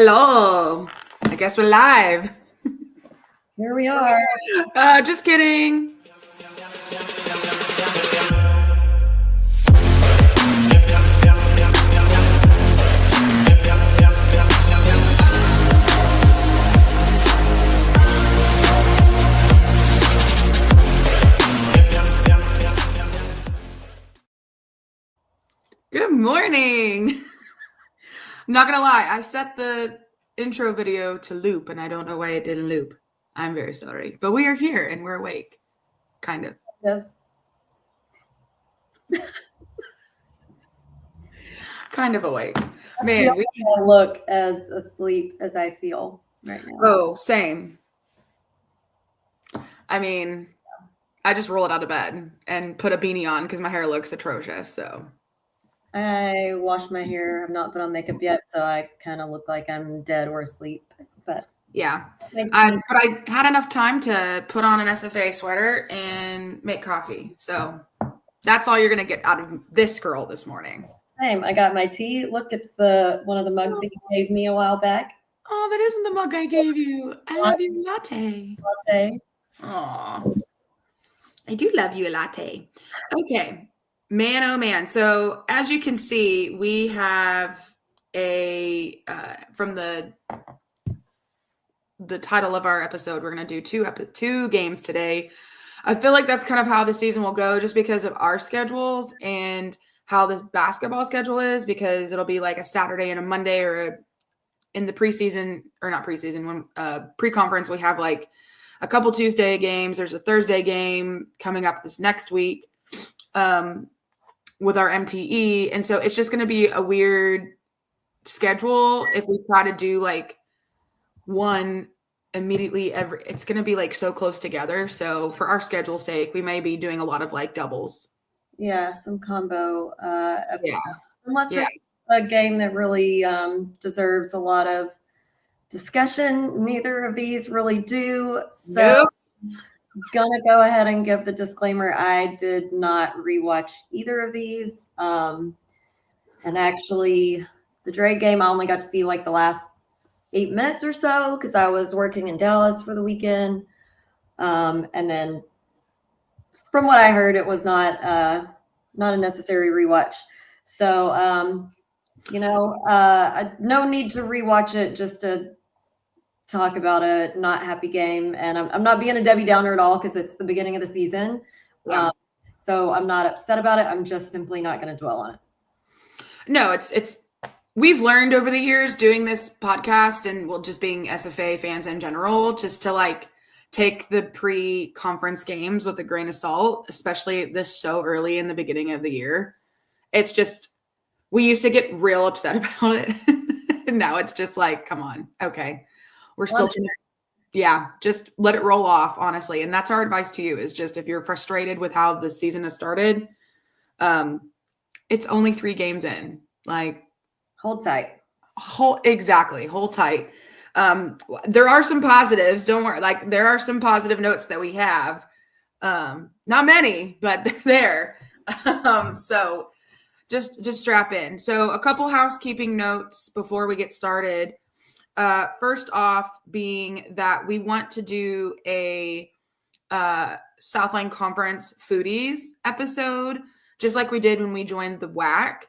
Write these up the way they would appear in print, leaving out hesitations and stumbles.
Hello. I guess we're live. Here we are. Just kidding. Good morning. I'm not gonna lie, I set the intro video to loop and I don't know why it didn't loop. I'm very sorry. But we are here and we're awake. Kind of. Yes. Kind of awake. Man, we I look as asleep as I feel right now. Oh, same. I mean, I just rolled out of bed and put a beanie on because my hair looks atrocious. So I washed my hair. I've not put on makeup yet, so I kind of look like I'm dead or asleep. But yeah, but I had enough time to put on an SFA sweater and make coffee. So that's all you're gonna get out of this girl this morning. Same. I got my tea. Look, it's the one of the mugs that you gave me a while back. Oh, that isn't the mug I gave you. I love you, latte. Latte. Aw. I do love you a latte. Okay. Man, oh man. So as you can see, we have a from the title of our episode, we're going to do two games today. I feel like that's kind of how the season will go just because of our schedules and how the basketball schedule is, because it'll be like a Saturday and a Monday, or in the preseason, or not preseason, when pre-conference, we have like a couple Tuesday games. There's a Thursday game coming up this next week with our MTE. And so it's just going to be a weird schedule if we try to do like one immediately it's going to be like so close together. So for our schedule's sake, we may be doing a lot of like doubles. Yeah, some combo episodes. Yeah. Unless it's a game that really deserves a lot of discussion. Neither of these really do. So gonna go ahead and give the disclaimer. I did not rewatch either of these. And actually, the Drake game, I only got to see like the last 8 minutes or so because I was working in Dallas for the weekend. And then from what I heard, it was not a necessary rewatch. So, no need to rewatch it just to talk about a not happy game. And I'm not being a Debbie Downer at all because it's the beginning of the season. Yeah. So I'm not upset about it. I'm just simply not going to dwell on it. No, it's we've learned over the years doing this podcast and just being SFA fans in general, just to like take the pre-conference games with a grain of salt, especially this so early in the beginning of the year. It's just, we used to get real upset about it. And now it's just like, come on. Okay. We're still, just let it roll off, honestly. And that's our advice to you, is just, if you're frustrated with how the season has started, it's only 3 games in. Like, hold tight. Hold tight. There are some positives. Don't worry. Like, there are some positive notes that we have. Not many, but they're there. So just strap in. So a couple housekeeping notes before we get started. First off, being that we want to do a Southline Conference Foodies episode, just like we did when we joined the WAC.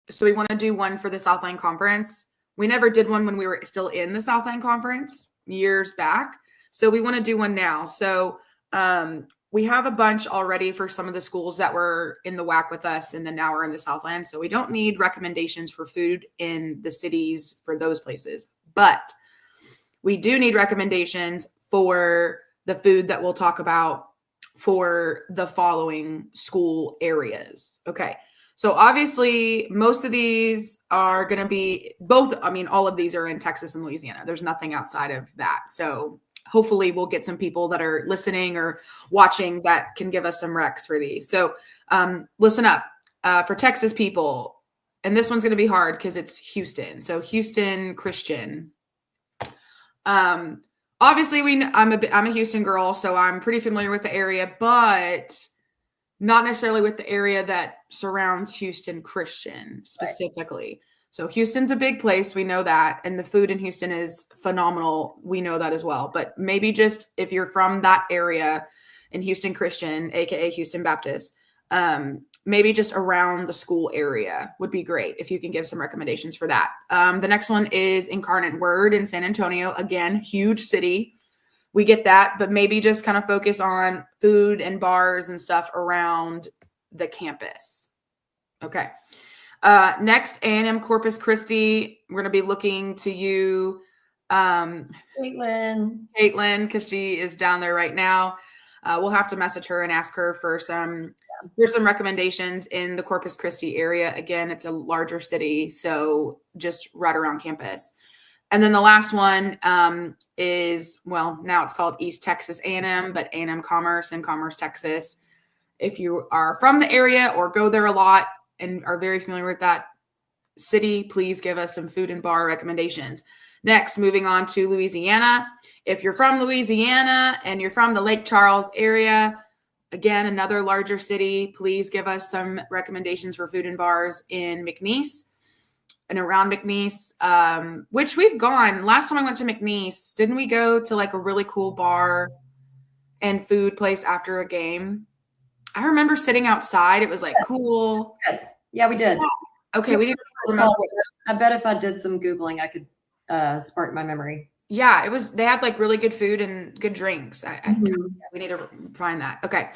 So we want to do one for the Southline Conference. We never did one when we were still in the Southline Conference years back. So we want to do one now. So we have a bunch already for some of the schools that were in the WAC with us, and then now we're in the Southland. So we don't need recommendations for food in the cities for those places. But we do need recommendations for the food that we'll talk about for the following school areas. Okay. So obviously, most of these are going to be all of these are in Texas and Louisiana. There's nothing outside of that. So hopefully we'll get some people that are listening or watching that can give us some recs for these. So listen up for Texas people. And this one's going to be hard because it's Houston. So Houston Christian. Obviously, I'm a Houston girl, so I'm pretty familiar with the area, but not necessarily with the area that surrounds Houston Christian specifically. So Houston's a big place. We know that. And the food in Houston is phenomenal. We know that as well. But maybe just if you're from that area in Houston Christian, AKA Houston Baptist, maybe just around the school area would be great if you can give some recommendations for that. The next one is Incarnate Word in San Antonio. Again, huge city. We get that, but maybe just kind of focus on food and bars and stuff around the campus. Okay. Next, A&M Corpus Christi. We're going to be looking to you, Caitlin, because she is down there right now. We'll have to message her and ask her for some recommendations in the Corpus Christi area. Again, it's a larger city, so just right around campus. And then the last one is, well, now it's called East Texas A&M, but A&M Commerce in Commerce, Texas. If you are from the area or go there a lot and are very familiar with that city, please give us some food and bar recommendations. Next, moving on to Louisiana. If you're from Louisiana and you're from the Lake Charles area, again, another larger city, please give us some recommendations for food and bars in McNeese and around McNeese, which we've gone. Last time I went to McNeese, didn't we go to like a really cool bar and food place after a game? I remember sitting outside. It was like cool. Yes. Yeah, we did. Okay, we need to remember. I bet if I did some Googling, I could spark my memory. Yeah, it was. They had like really good food and good drinks. We need to find that. Okay.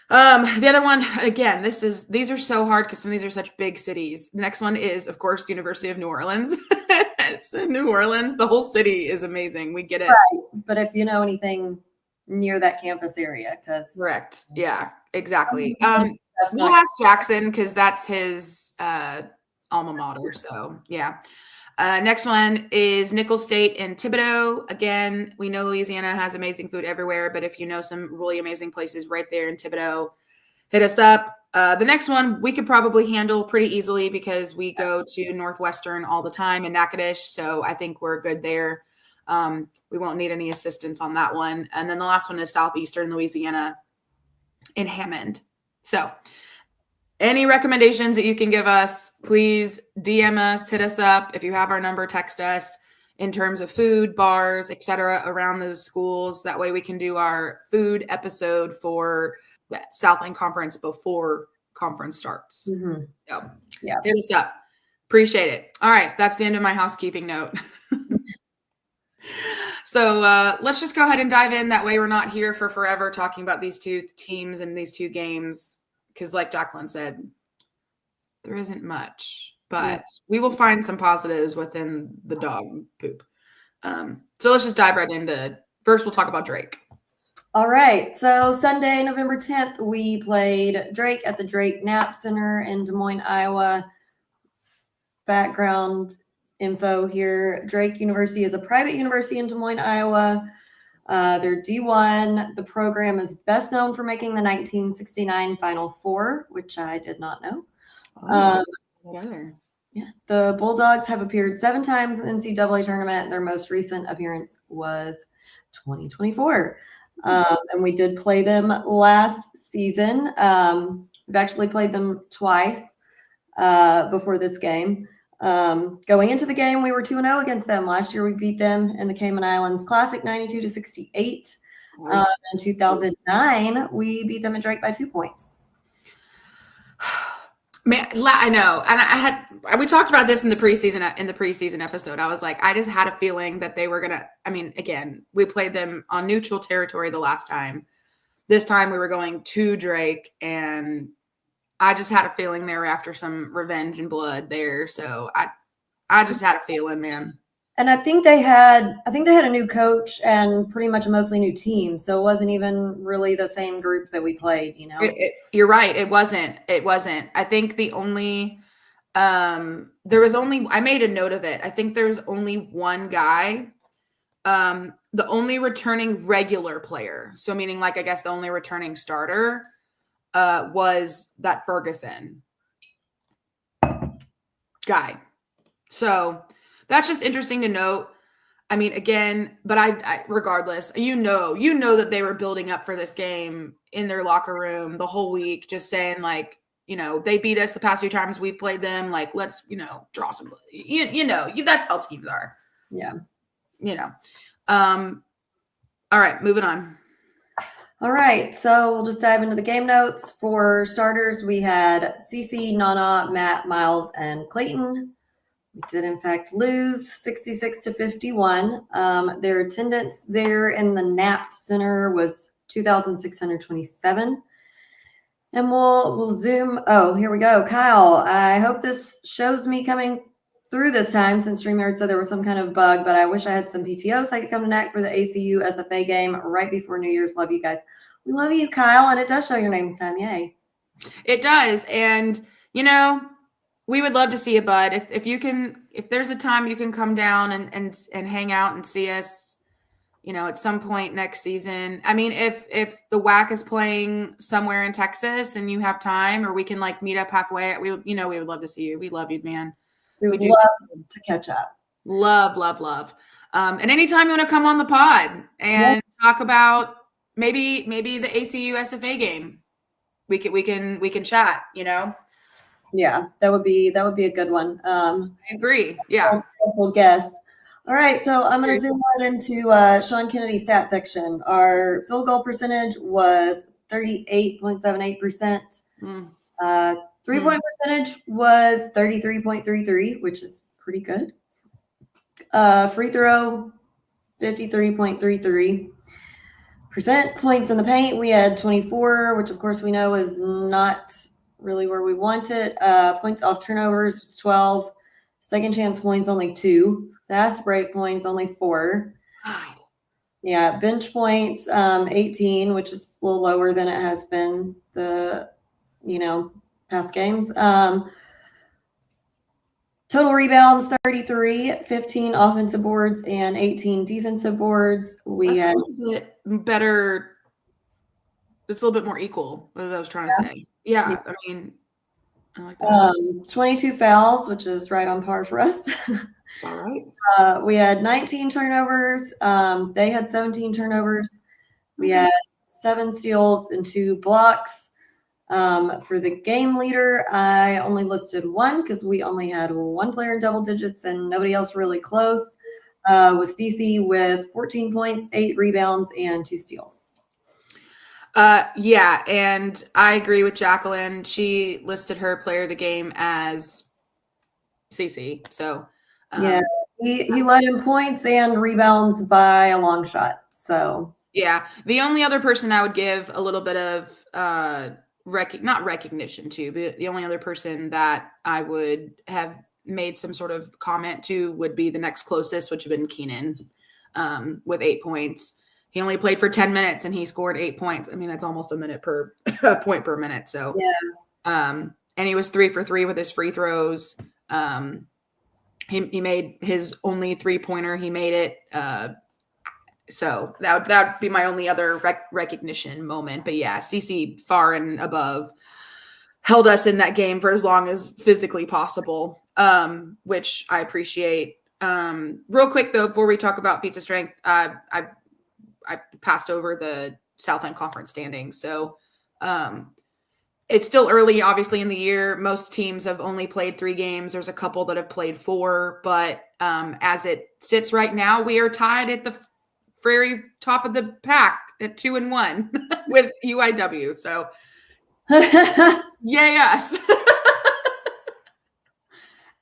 The other one, again, these are so hard because some of these are such big cities. The next one is, of course, University of New Orleans. It's in New Orleans. The whole city is amazing. We get it. Right. But if you know anything near that campus area, because correct. Yeah, exactly. We'll ask Jackson because that's his alma mater. So yeah. Next one is Nicholls State in Thibodaux. Again, we know Louisiana has amazing food everywhere, but if you know some really amazing places right there in Thibodaux, hit us up. The next one we could probably handle pretty easily because we go to Northwestern all the time in Natchitoches, so I think we're good there. We won't need any assistance on that one. And then the last one is Southeastern Louisiana in Hammond. So any recommendations that you can give us, please DM us, hit us up. If you have our number, text us in terms of food, bars, etc. around those schools. That way we can do our food episode for the Southland Conference before conference starts. Mm-hmm. So yeah, hit us up. Appreciate it. All right. That's the end of my housekeeping note. So let's just go ahead and dive in. That way we're not here for forever talking about these two teams and these two games. Because like Jacqueline said, there isn't much, but we will find some positives within the dog poop. So let's just dive right into, first we'll talk about Drake. All right. So Sunday, November 10th, we played Drake at the Drake Knapp Center in Des Moines, Iowa. Background info here. Drake University is a private university in Des Moines, Iowa. They're D1. The program is best known for making the 1969 Final Four, which I did not know. Yeah, the Bulldogs have appeared 7 times in the NCAA tournament. Their most recent appearance was 2024. And we did play them last season. We've actually played them twice before this game. Going into the game, we were 2-0 against them. Last year, we beat them in the Cayman Islands Classic 92-68. In 2009, we beat them at Drake by 2 points. Man, I know. And we talked about this in the preseason episode. I was like, I just had a feeling that they were going to, again, we played them on neutral territory the last time. This time we were going to Drake, and I just had a feeling they were after some revenge and blood there. So I just had a feeling, man. And I think they had a new coach and pretty much a mostly new team. So it wasn't even really the same group that we played, you know? You're right. It wasn't. I think the only, I made a note of it. I think there's only one guy, the only returning regular player. So meaning like, I guess the only returning starter was that Ferguson guy. So that's just interesting to note. Again, but I regardless, you know that they were building up for this game in their locker room the whole week, just saying like, they beat us the past few times we've played them. Like, let's, draw some, that's how teams are. Yeah. All right, moving on. All right, so we'll just dive into the game notes. For starters, we had Cece, Nana, Matt, Miles, and Clayton. We did, in fact, lose 66-51. Their attendance there in the NAP Center was 2,627. And we'll zoom. Oh, here we go. Kyle, I hope this shows me coming through this time, since StreamYard said there was some kind of bug, but I wish I had some PTO so I could come to NAC for the ACU SFA game right before New Year's. Love you guys. We love you, Kyle, and it does show your name this time. Yay. It does. And, we would love to see you, bud. If there's a time you can come down and hang out and see us, at some point next season. I mean, if the WAC is playing somewhere in Texas and you have time, or we can meet up halfway, we would love to see you. We love you, man. We would love to catch up. Love. And anytime you want to come on the pod and talk about maybe the ACU SFA game, we can chat, Yeah, that would be a good one. I agree. Yeah. Special guest. All right, so I'm going to zoom right into Sean Kennedy's stat section. Our field goal percentage was 38.78%. Three-point percentage was 33.33, which is pretty good. Free throw, 53.33%. Points in the paint, we had 24, which of course we know is not really where we want it. Points off turnovers was 12. Second chance points, only 2. Fast break points, only 4. God. Yeah, bench points, 18, which is a little lower than it has been the, past games. Total rebounds, 33, 15 offensive boards, and 18 defensive boards. We had a little bit better. It's a little bit more equal, what I was trying to say. Yeah. I mean, I like that. 22 fouls, which is right on par for us. All right. We had 19 turnovers. They had 17 turnovers. We had 7 steals and 2 blocks. For the game leader, I only listed 1 because we only had 1 player in double digits and nobody else really close. Was Cece with 14 points, 8 rebounds, and 2 steals. Yeah, and I agree with Jacqueline. She listed her player of the game as Cece. So yeah, he led in points and rebounds by a long shot. So yeah, the only other person I would give a little bit of not recognition to, but the only other person that I would have made some sort of comment to would be the next closest, which would have been Keenan, with 8 points. He only played for 10 minutes and he scored 8 points. I mean, that's almost a minute per point per minute. So, and he was 3 for 3 with his free throws. He made his only 3-pointer. He made it. So that would be my only other recognition moment. But yeah, CC far and above held us in that game for as long as physically possible, which I appreciate. Real quick though, before we talk about feats of strength, I passed over the Southland Conference standings. So it's still early, obviously, in the year. Most teams have only played 3 games. There's a couple that have played 4. But as it sits right now, we are tied at the very top of the pack at 2-1 with UIW. So yay us.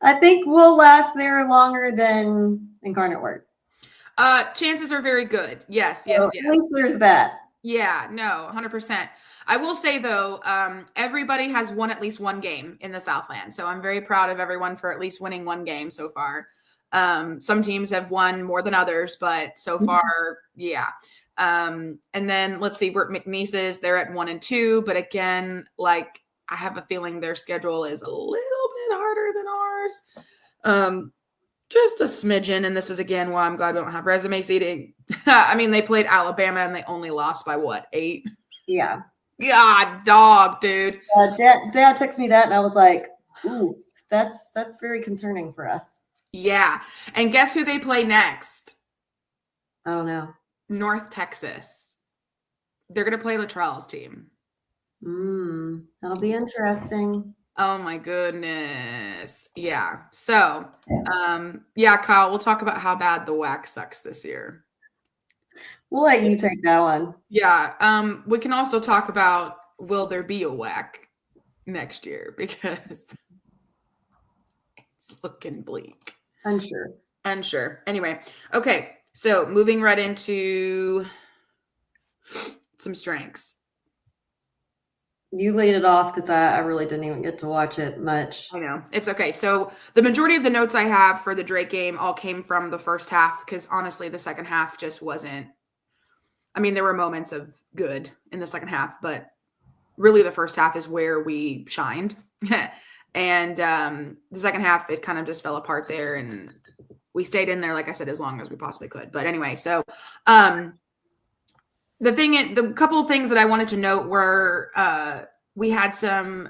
I think we'll last there longer than Incarnate Word. Chances are very good. Yes. At least there's that. Yeah, no, 100%. I will say though, everybody has won at least 1 game in the Southland. So I'm very proud of everyone for at least winning 1 game so far. Some teams have won more than others, but so far, yeah. And then let's see, we're at McNeese's, they're at 1 and 2, but again, I have a feeling their schedule is a little bit harder than ours. Just a smidgen, and this is again why I'm glad we don't have resume seating. I mean, they played Alabama and they only lost by what, 8? Yeah. Yeah, dog, dude. Dad texted me that, and I was like, "Ooh, that's very concerning for us." Yeah, and guess who they play next? I don't know. North Texas. They're gonna play Luttrell's team. That'll be interesting. Oh my goodness. Yeah. So, yeah, Kyle, we'll talk about how bad the WAC sucks this year. We'll let you take that one. Yeah. We can also talk about will there be a WAC next year because it's looking bleak. Unsure. Anyway, okay. So moving right into some strengths. You lead it off because I really didn't even get to watch it much. I know. It's okay. So the majority of the notes I have for the Drake game all came from the first half because honestly, the second half just wasn't. I mean, there were moments of good in the second half, but really the first half is where we shined. And the second half, it kind of just fell apart there. And we stayed in there, like I said, as long as we possibly could. But anyway, so the couple of things that I wanted to note were we had some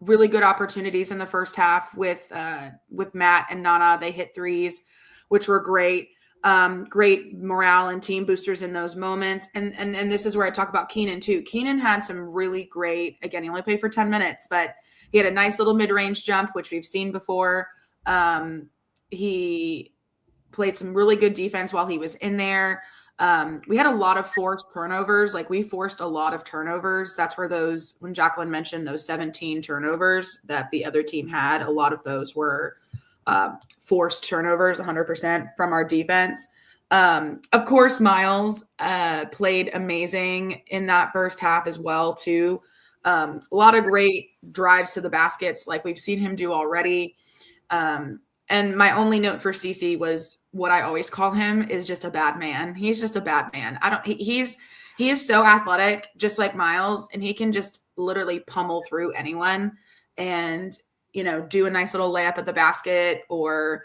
really good opportunities in the first half with Matt and Nana. They hit threes, which were great. Great morale and team boosters in those moments. And this is where I talk about Keenan too. Keenan had some really great, again, he only played for 10 minutes, but he had a nice little mid-range jump, which we've seen before. He played some really good defense while he was in there. We had a lot of forced turnovers. Like we forced a lot of turnovers. That's where when Jacqueline mentioned those 17 turnovers that the other team had, a lot of those were forced turnovers, 100% from our defense. Of course, Miles played amazing in that first half as well, too. A lot of great drives to the baskets like we've seen him do already. And my only note for CC was what I always call him is just a bad man. He's just a bad man. He is so athletic, just like Miles, and he can just literally pummel through anyone and, do a nice little layup at the basket or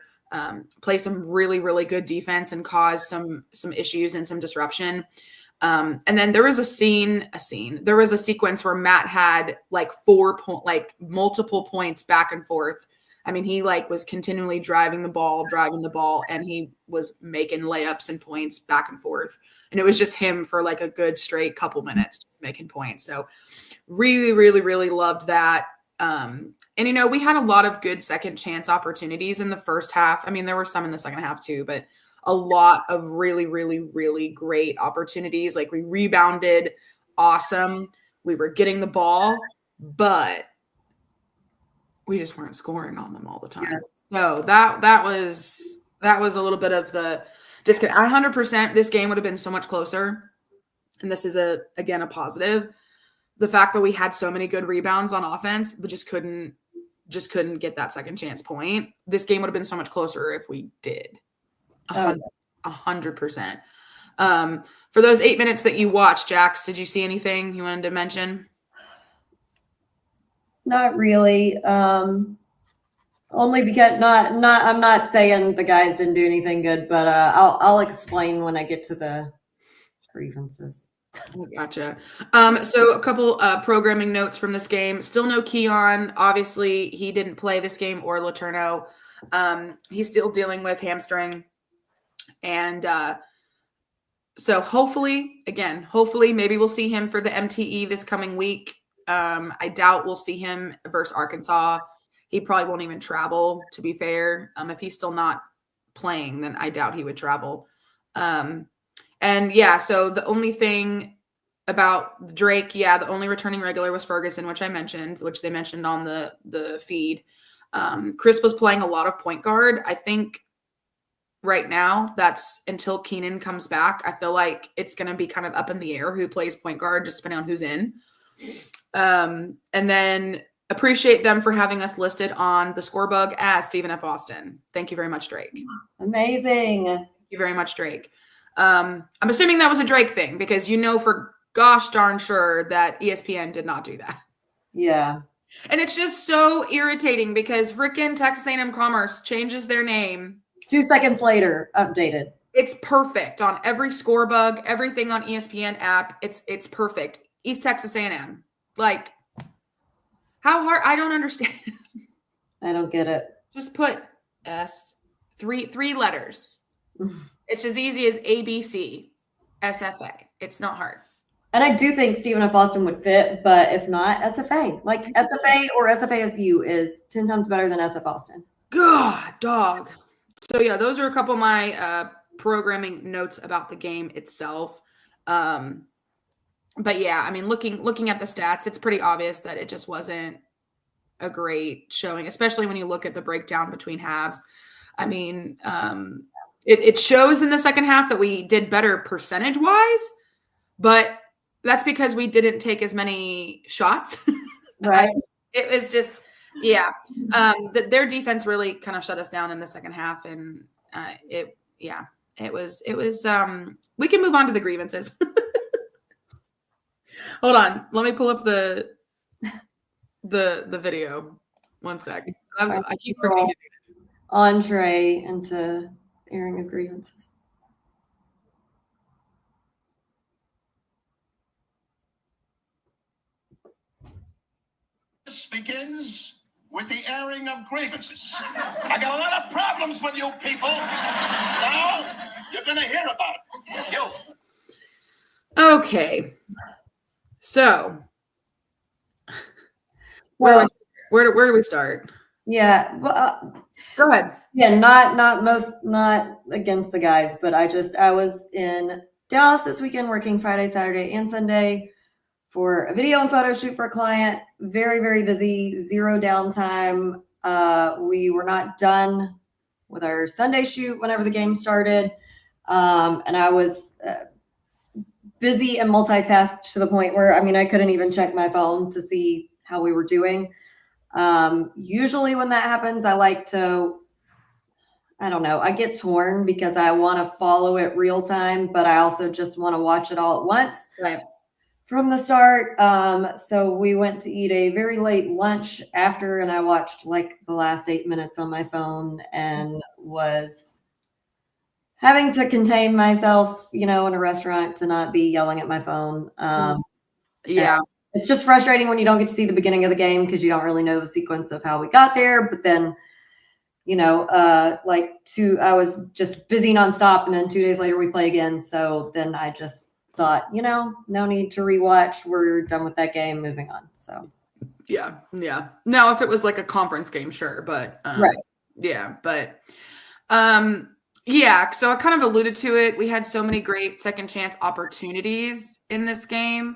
play some really, really good defense and cause some issues and some disruption. And then there was there was a sequence where Matt had like multiple points back and forth. I mean, he was continually driving the ball, and he was making layups and points back and forth. And it was just him for like a good straight couple minutes just making points. So really, really, really loved that. And, we had a lot of good second chance opportunities in the first half. I mean, there were some in the second half too, but a lot of really, really, really great opportunities. Like we rebounded awesome. We were getting the ball, but we just weren't scoring on them all the time. Yeah. So that was a little bit of the disconnect. 100% this game would have been so much closer. And this is again a positive. The fact that we had so many good rebounds on offense, but just couldn't get that second chance point. This game would have been so much closer if we did. 100%. For those 8 minutes that you watched, Jax, did you see anything you wanted to mention? Not really. Only because I'm not saying the guys didn't do anything good, but I'll explain when I get to the grievances. Gotcha. So a couple programming notes from this game. Still no Keon. Obviously, he didn't play this game or LeTourneau. He's still dealing with hamstring. And so hopefully, maybe we'll see him for the MTE this coming week. I doubt we'll see him versus Arkansas. He probably won't even travel, to be fair. If he's still not playing, then I doubt he would travel. And yeah, so the only thing about Drake, the only returning regular was Ferguson, which they mentioned on the feed. Chris was playing a lot of point guard. I think right now that's until Keenan comes back. I feel like it's going to be kind of up in the air who plays point guard, just depending on who's in. And then appreciate them for having us listed on the scorebug as Stephen F. Austin. Thank you very much, Drake. Amazing. Thank you very much, Drake. I'm assuming that was a Drake thing because for gosh darn sure that ESPN did not do that. Yeah. And it's just so irritating because frickin' Texas A&M Commerce changes their name. 2 seconds later, updated. It's perfect on every scorebug, everything on ESPN app. It's perfect. East Texas A&M. Like, how hard? I don't understand. I don't get it. Just put S, three letters. It's as easy as ABC, SFA. It's not hard. And I do think Stephen F. Austin would fit, but if not, SFA. Like SFA or SFASU is 10 times better than SF Austin. God, dog. So yeah, those are a couple of my programming notes about the game itself. But yeah, I mean, looking at the stats, it's pretty obvious that it just wasn't a great showing, especially when you look at the breakdown between halves. I mean, it shows in the second half that we did better percentage wise, but that's because we didn't take as many shots. Right. It was just, yeah. Their defense really kind of shut us down in the second half, and it was. We can move on to the grievances. Hold on, let me pull up the video. One sec. I keep forgetting to do that. Entree into airing of grievances. This begins with the airing of grievances. I got a lot of problems with you people. Now you're gonna hear about it. You. Okay. So where do we start? Yeah. Well, go ahead. Yeah, not against the guys, but I was in Dallas this weekend working Friday, Saturday, and Sunday for a video and photo shoot for a client. Very, very busy, zero downtime. We were not done with our Sunday shoot whenever the game started. And I was busy and multitasked to the point where, I mean, I couldn't even check my phone to see how we were doing. Usually when that happens, I like to, I don't know, I get torn because I want to follow it real time, but I also just want to watch it all at once. Right. From the start. So we went to eat a very late lunch after, and I watched like the last 8 minutes on my phone and was having to contain myself, in a restaurant to not be yelling at my phone. Yeah. It's just frustrating when you don't get to see the beginning of the game because you don't really know the sequence of how we got there. But then, I was just busy nonstop, and then 2 days later we play again. So then I just thought, no need to rewatch. We're done with that game. Moving on. So yeah. Now, if it was like a conference game, sure, but right. Yeah, but yeah. So I kind of alluded to it. We had so many great second chance opportunities in this game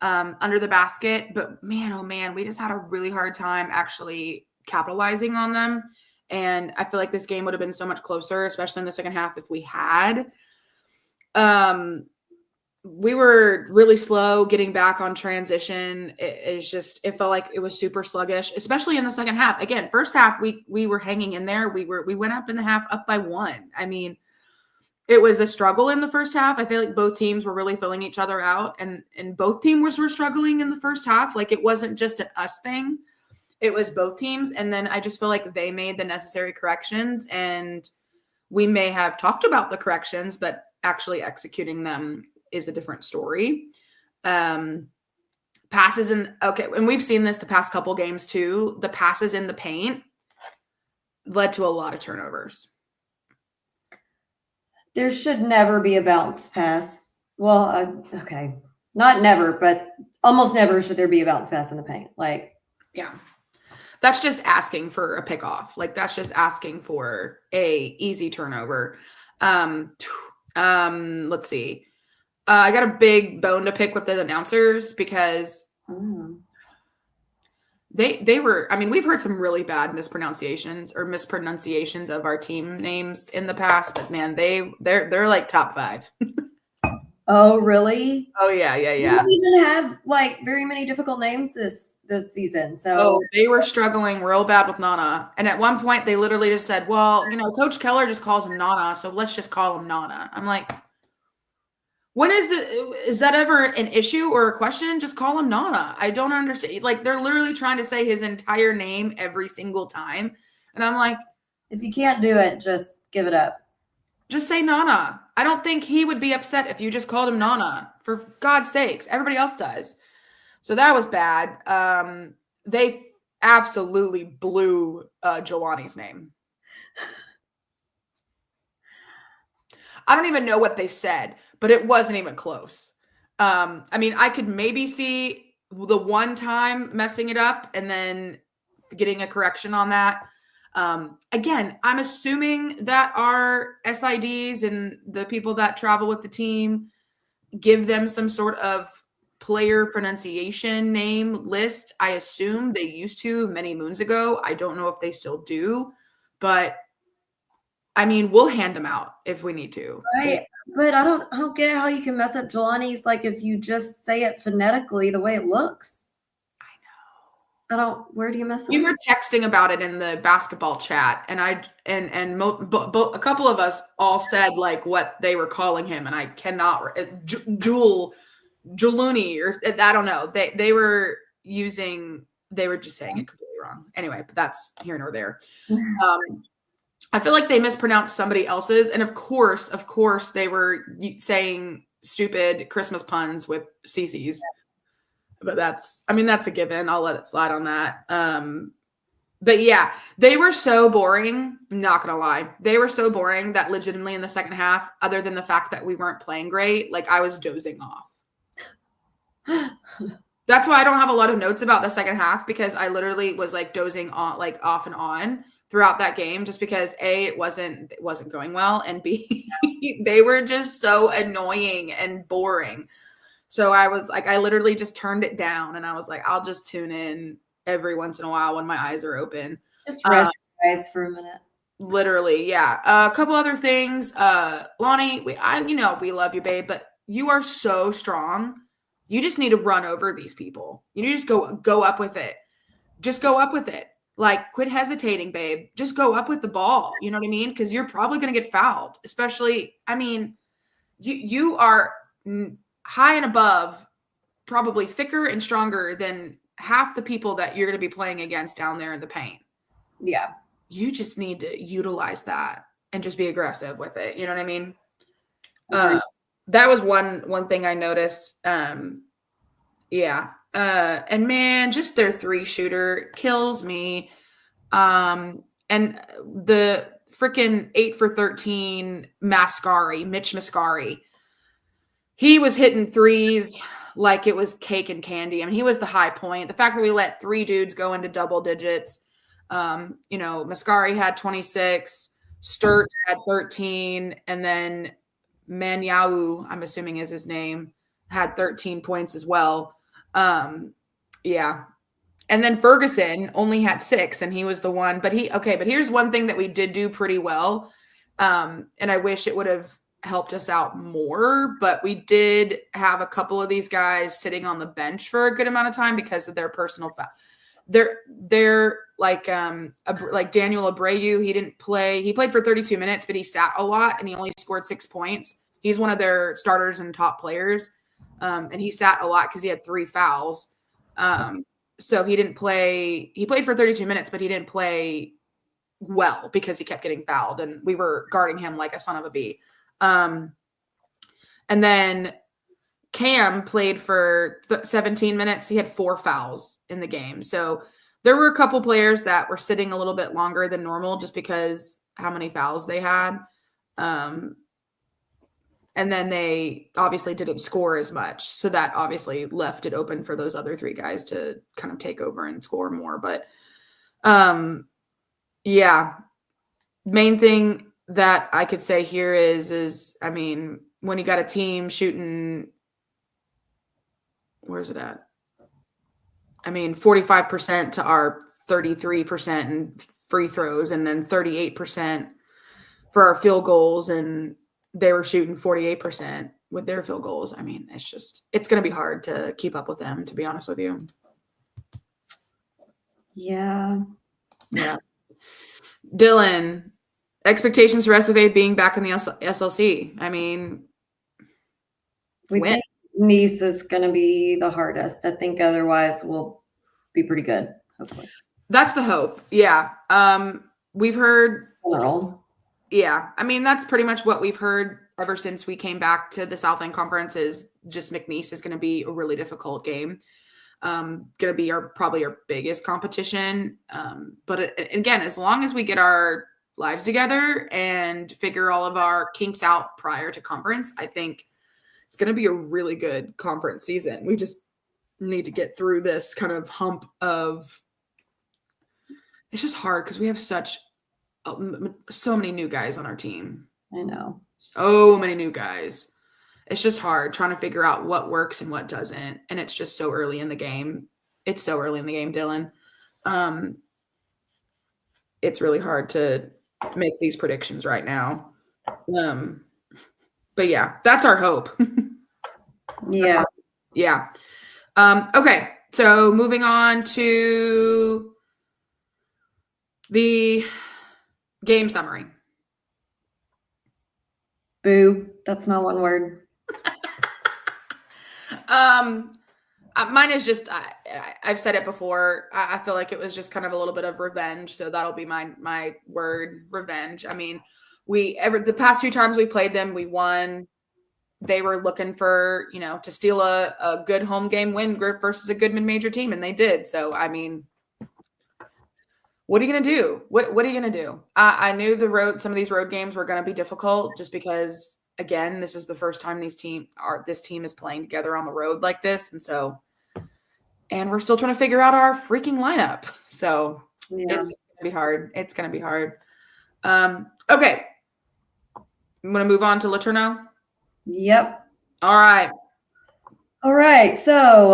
under the basket, but man, oh man, we just had a really hard time actually capitalizing on them. And I feel like this game would have been so much closer, especially in the second half, if we had. We were really slow getting back on transition. It felt like it was super sluggish, especially in the second half. Again, first half, we were hanging in there. We went up in the half up by 1. I mean, it was a struggle in the first half. I feel like both teams were really filling each other out, and both teams were struggling in the first half. Like it wasn't just an us thing. It was both teams. And then I just feel like they made the necessary corrections, and we may have talked about the corrections, but actually executing them is a different story. Passes in, okay, and we've seen this the past couple games too. The passes in the paint led to a lot of turnovers. There should never be a bounce pass. Well, okay, not never, but almost never should there be a bounce pass in the paint. Like, yeah. That's just asking for a pick off. Like that's just asking for a easy turnover. Let's see. I got a big bone to pick with the announcers because they were, I mean, we've heard some really bad mispronunciations of our team names in the past, but man, they're like top 5. Oh, really? Oh yeah. We don't even have like very many difficult names this season. So they were struggling real bad with Nana. And at one point they literally just said, well, Coach Keller just calls him Nana, so let's just call him Nana. I'm like, when is that ever an issue or a question? Just call him Nana. I don't understand. Like they're literally trying to say his entire name every single time. And I'm like, if you can't do it, just give it up. Just say Nana. I don't think he would be upset if you just called him Nana. For God's sakes, everybody else does. So that was bad. They absolutely blew Jelani's name. I don't even know what they said, but it wasn't even close. I mean, I could maybe see the one time messing it up and then getting a correction on that. Again, I'm assuming that our SIDs and the people that travel with the team give them some sort of player pronunciation name list. I assume they used to many moons ago. I don't know if they still do, but I mean, we'll hand them out if we need to. But I don't get how you can mess up Jelani's, like, if you just say it phonetically the way it looks. I don't. Where do you mess up? We were texting about it in the basketball chat, and a couple of us all said like what they were calling him, and I cannot Juluni, or I don't know. They were just saying it completely wrong. Anyway, but that's here nor there. I feel like they mispronounced somebody else's, and of course they were saying stupid Christmas puns with CC's. But that's a given. I'll let it slide on that. But yeah, they were so boring. I'm not gonna lie, they were so boring that legitimately in the second half, other than the fact that we weren't playing great, like I was dozing off. That's why I don't have a lot of notes about the second half, because I literally was like dozing on, like off and on throughout that game, just because A, it wasn't going well, and B, they were just so annoying and boring. So I was like, I literally just turned it down, and I was like, I'll just tune in every once in a while when my eyes are open. Just rest your eyes for a minute. Literally, yeah. A couple other things. Lonnie, we love you, babe, but you are so strong. You just need to run over these people. You need to just go up with it. Just go up with it. Like, quit hesitating, babe. Just go up with the ball. You know what I mean? Because you're probably going to get fouled. Especially, I mean, you are high and above, probably thicker and stronger than half the people that you're going to be playing against down there in the paint. Yeah. You just need to utilize that and just be aggressive with it. You know what I mean? That was one thing I noticed. Yeah. And man, just their 3-shooter kills me. And the freaking 8 for 13 Mitch Mascari, he was hitting threes like it was cake and candy. I mean, he was the high point. The fact that we let 3 dudes go into double digits, Mascari had 26, Sturts had 13, and then Manyau, I'm assuming is his name, had 13 points as well. Yeah. And then Ferguson only had 6, and he was the one, but here's one thing that we did do pretty well. And I wish it would have helped us out more, but we did have a couple of these guys sitting on the bench for a good amount of time because of their personal foul. They're like Daniel Abreu. He didn't play. He played for 32 minutes, but he sat a lot and he only scored 6 points. He's one of their starters and top players. And he sat a lot because he had 3 fouls. So he didn't play. He played for 32 minutes, but he didn't play well because he kept getting fouled, and we were guarding him like a son of a bee. And then Cam played for 17 minutes. He had 4 fouls in the game. So there were a couple players that were sitting a little bit longer than normal just because how many fouls they had. And then they obviously didn't score as much. So that obviously left it open for those other 3 guys to kind of take over and score more. But yeah, main thing that I could say here is, I mean, when you got a team shooting, where's it at? I mean, 45% to our 33% in free throws, and then 38% for our field goals, and they were shooting 48% with their field goals. I mean, it's going to be hard to keep up with them, to be honest with you. Yeah. Yeah. Dylan, expectations for SFA being back in the SLC. I mean, we think Nice is going to be the hardest. I think otherwise we'll be pretty good, hopefully. That's the hope. Yeah. We've heard. General. Yeah. I mean, that's pretty much what we've heard ever since we came back to the Southland Conference, is just McNeese is going to be a really difficult game. Going to be probably our biggest competition. But again, as long as we get our lives together and figure all of our kinks out prior to conference, I think it's going to be a really good conference season. We just need to get through this kind of hump of, it's just hard because we have so many new guys on our team. I know. So many new guys. It's just hard trying to figure out what works and what doesn't. And it's just so early in the game. It's so early in the game, Dylan. It's really hard to make these predictions right now. But yeah, that's our hope. Yeah. Yeah. Okay. So moving on to the game summary. Boo. That's my one word. Mine is just, I've said it before. I feel like it was just kind of a little bit of revenge. So that'll be my word, revenge. I mean, the past few times we played them, we won. They were looking for, to steal a good home game win versus a good mid-major team, and they did. So, I mean, what are you going to do? What are you going to do? I knew some of these road games were going to be difficult just because, again, this is the first time this team is playing together on the road like this. And we're still trying to figure out our freaking lineup. So It's going to be hard. It's going to be hard. Okay. I'm going to move on to LeTourneau. Yep. All right. So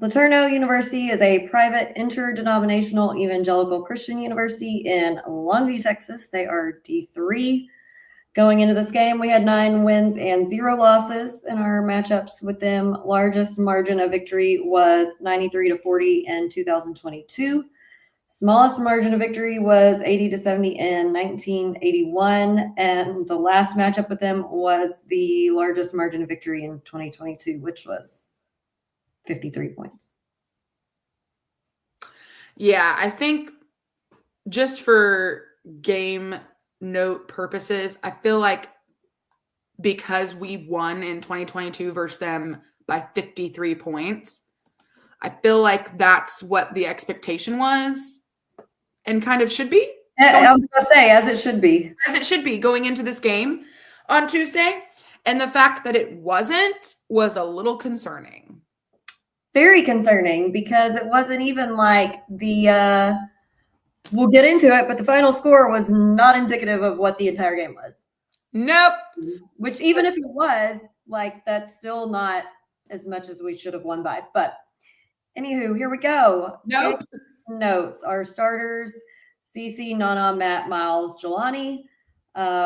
LeTourneau University is a private interdenominational evangelical Christian university in Longview, Texas. They are D3. Going into this game, we had 9 wins and 0 losses in our matchups with them. Largest margin of victory was 93-40 in 2022. Smallest margin of victory was 80-70 in 1981. And the last matchup with them was the largest margin of victory in 2022, which was 53 points. Yeah, I think just for game note purposes, I feel like because we won in 2022 versus them by 53 points, I feel like that's what the expectation was and kind of should be. I was going to say, as it should be. As it should be going into this game on Tuesday. And the fact that it wasn't was a little concerning. Very concerning, because it wasn't even like we'll get into it, but the final score was not indicative of what the entire game was. Nope. Which, even if it was, like, that's still not as much as we should have won by. But anywho, here we go. Nope. Notes. Our starters: Cece, Nana, Matt, Miles, Jelani.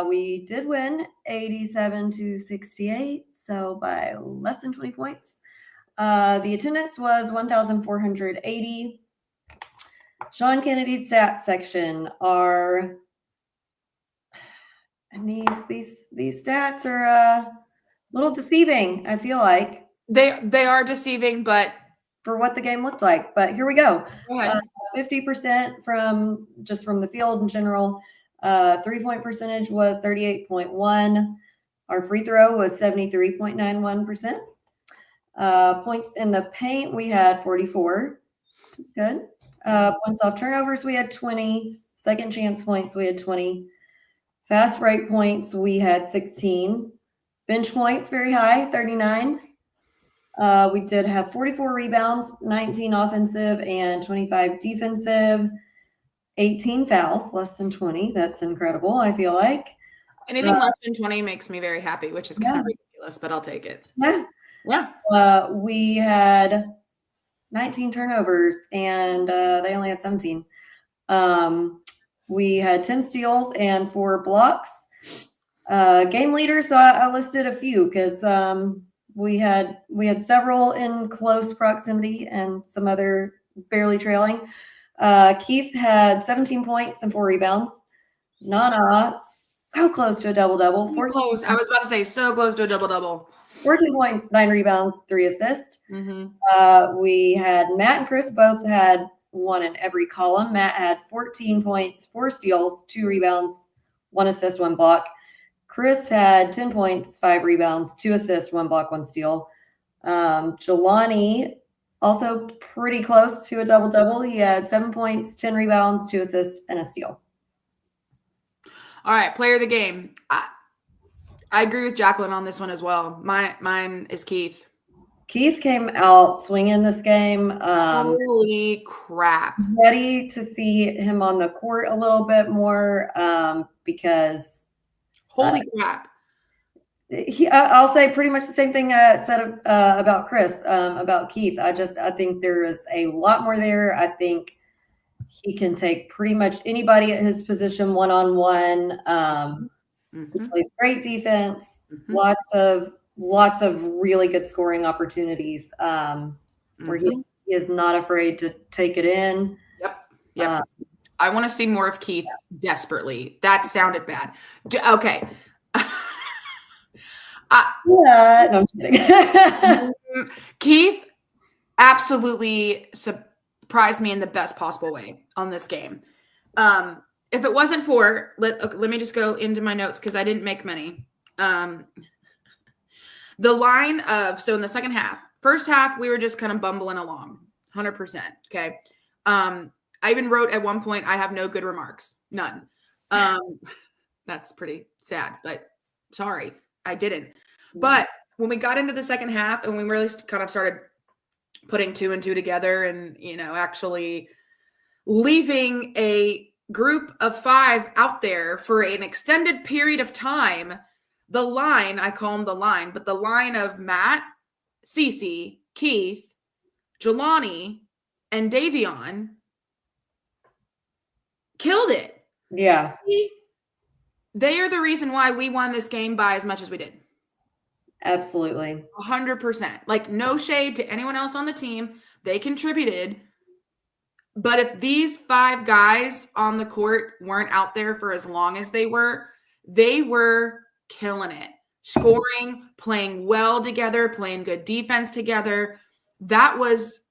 We did win 87-68, so by less than 20 points. The attendance was 1,480. Sean Kennedy's stat section are, and these stats are a little deceiving, I feel like. They are deceiving, but for what the game looked like. But here we go. Go ahead. 50% from the field in general. 3-point percentage was 38.1. Our free throw was 73.91%. Points in the paint, we had 44. That's good. Points off turnovers, we had 20. Second chance points, we had 20. Fast break points, we had 16. Bench points, very high, 39. We did have 44 rebounds, 19 offensive and 25 defensive. 18 fouls, less than 20. That's incredible, I feel like. Anything less than 20 makes me very happy, which is kind of ridiculous, but I'll take it. Yeah. We had 19 turnovers, and they only had 17. We had 10 steals and 4 blocks. Game leaders, so I listed a few because we had several in close proximity and some other barely trailing. Keith had 17 points and 4 rebounds. Nana, so close to a double-double. So close. I was about to say so close to a double-double. 14 points, 9 rebounds, 3 assists. Mm-hmm. We had Matt and Chris both had 1 in every column. Matt had 14 points, 4 steals, 2 rebounds, 1 assist, 1 block. Chris had 10 points, 5 rebounds, 2 assists, 1 block, 1 steal. Jelani, also pretty close to a double-double. He had 7 points, 10 rebounds, 2 assists, and a steal. All right, player of the game. I agree with Jacqueline on this one as well. Mine is Keith. Keith came out swinging this game. Holy crap. Ready to see him on the court a little bit more because Holy crap. I'll say pretty much the same thing I said about Chris, about Keith. I think there is a lot more there. I think he can take pretty much anybody at his position one-on-one. He plays great defense, lots of really good scoring opportunities where he is not afraid to take it in. Yep. I want to see more of Keith desperately. That sounded bad. Okay. No, I'm kidding. Keith absolutely surprised me in the best possible way on this game. If it wasn't for, let me just go into my notes because I didn't make many. The line of, so in the second half, first half, we were just kind of bumbling along, 100%. Okay. I even wrote at one point, I have no good remarks, none. That's pretty sad, but sorry, I didn't. But when we got into the second half and we really kind of started putting 2 and 2 together and, actually leaving a group of 5 out there for an extended period of time, the line, I call them the line, but the line of Matt, Cece, Keith, Jelani, and Davion killed it. Yeah. They are the reason why we won this game by as much as we did. Absolutely. 100%. Like, no shade to anyone else on the team. They contributed. But if these 5 guys on the court weren't out there for as long as they were killing it. Scoring, playing well together, playing good defense together. That was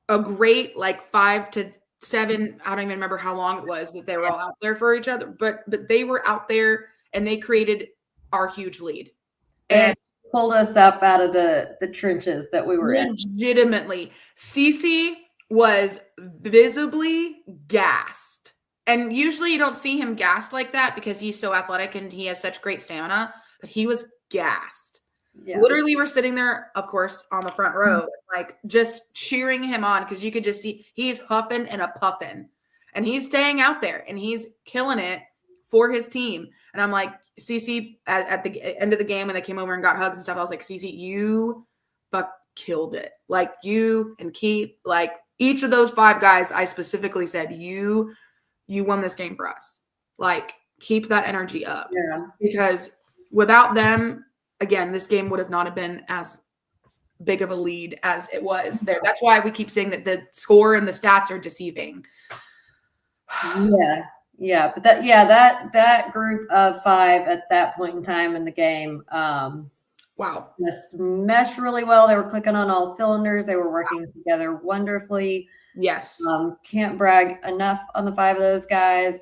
a great, 5 to 7, I don't even remember how long it was that they were all out there for each other, but they were out there and they created our huge lead. And pulled us up out of the trenches that we were in. Legitimately. Cece was visibly gassed. And usually you don't see him gassed like that because he's so athletic and he has such great stamina, but he was gassed. Yeah. Literally, we're sitting there, of course, on the front row, just cheering him on because you could just see he's huffing and a puffing. And he's staying out there and he's killing it for his team. And I'm like, Cece, at the end of the game when they came over and got hugs and stuff, I was like, Cece, you killed it. Like, you and Keith, each of those 5 guys, I specifically said, you won this game for us. Keep that energy up. Yeah. Because without them, again, this game would have not have been as big of a lead as it was there. That's why we keep saying that the score and the stats are deceiving. Yeah. But that group of 5 at that point in time in the game, wow, just meshed really well. They were clicking on all cylinders. They were working together wonderfully. Yes. Can't brag enough on the 5 of those guys.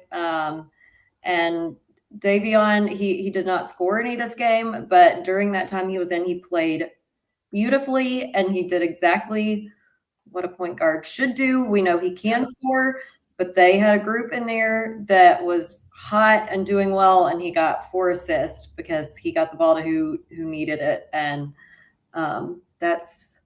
And Davion, he did not score any this game, but during that time he was in, he played beautifully and he did exactly what a point guard should do. We know he can score, but they had a group in there that was hot and doing well, and he got 4 assists because he got the ball to who needed it. And that's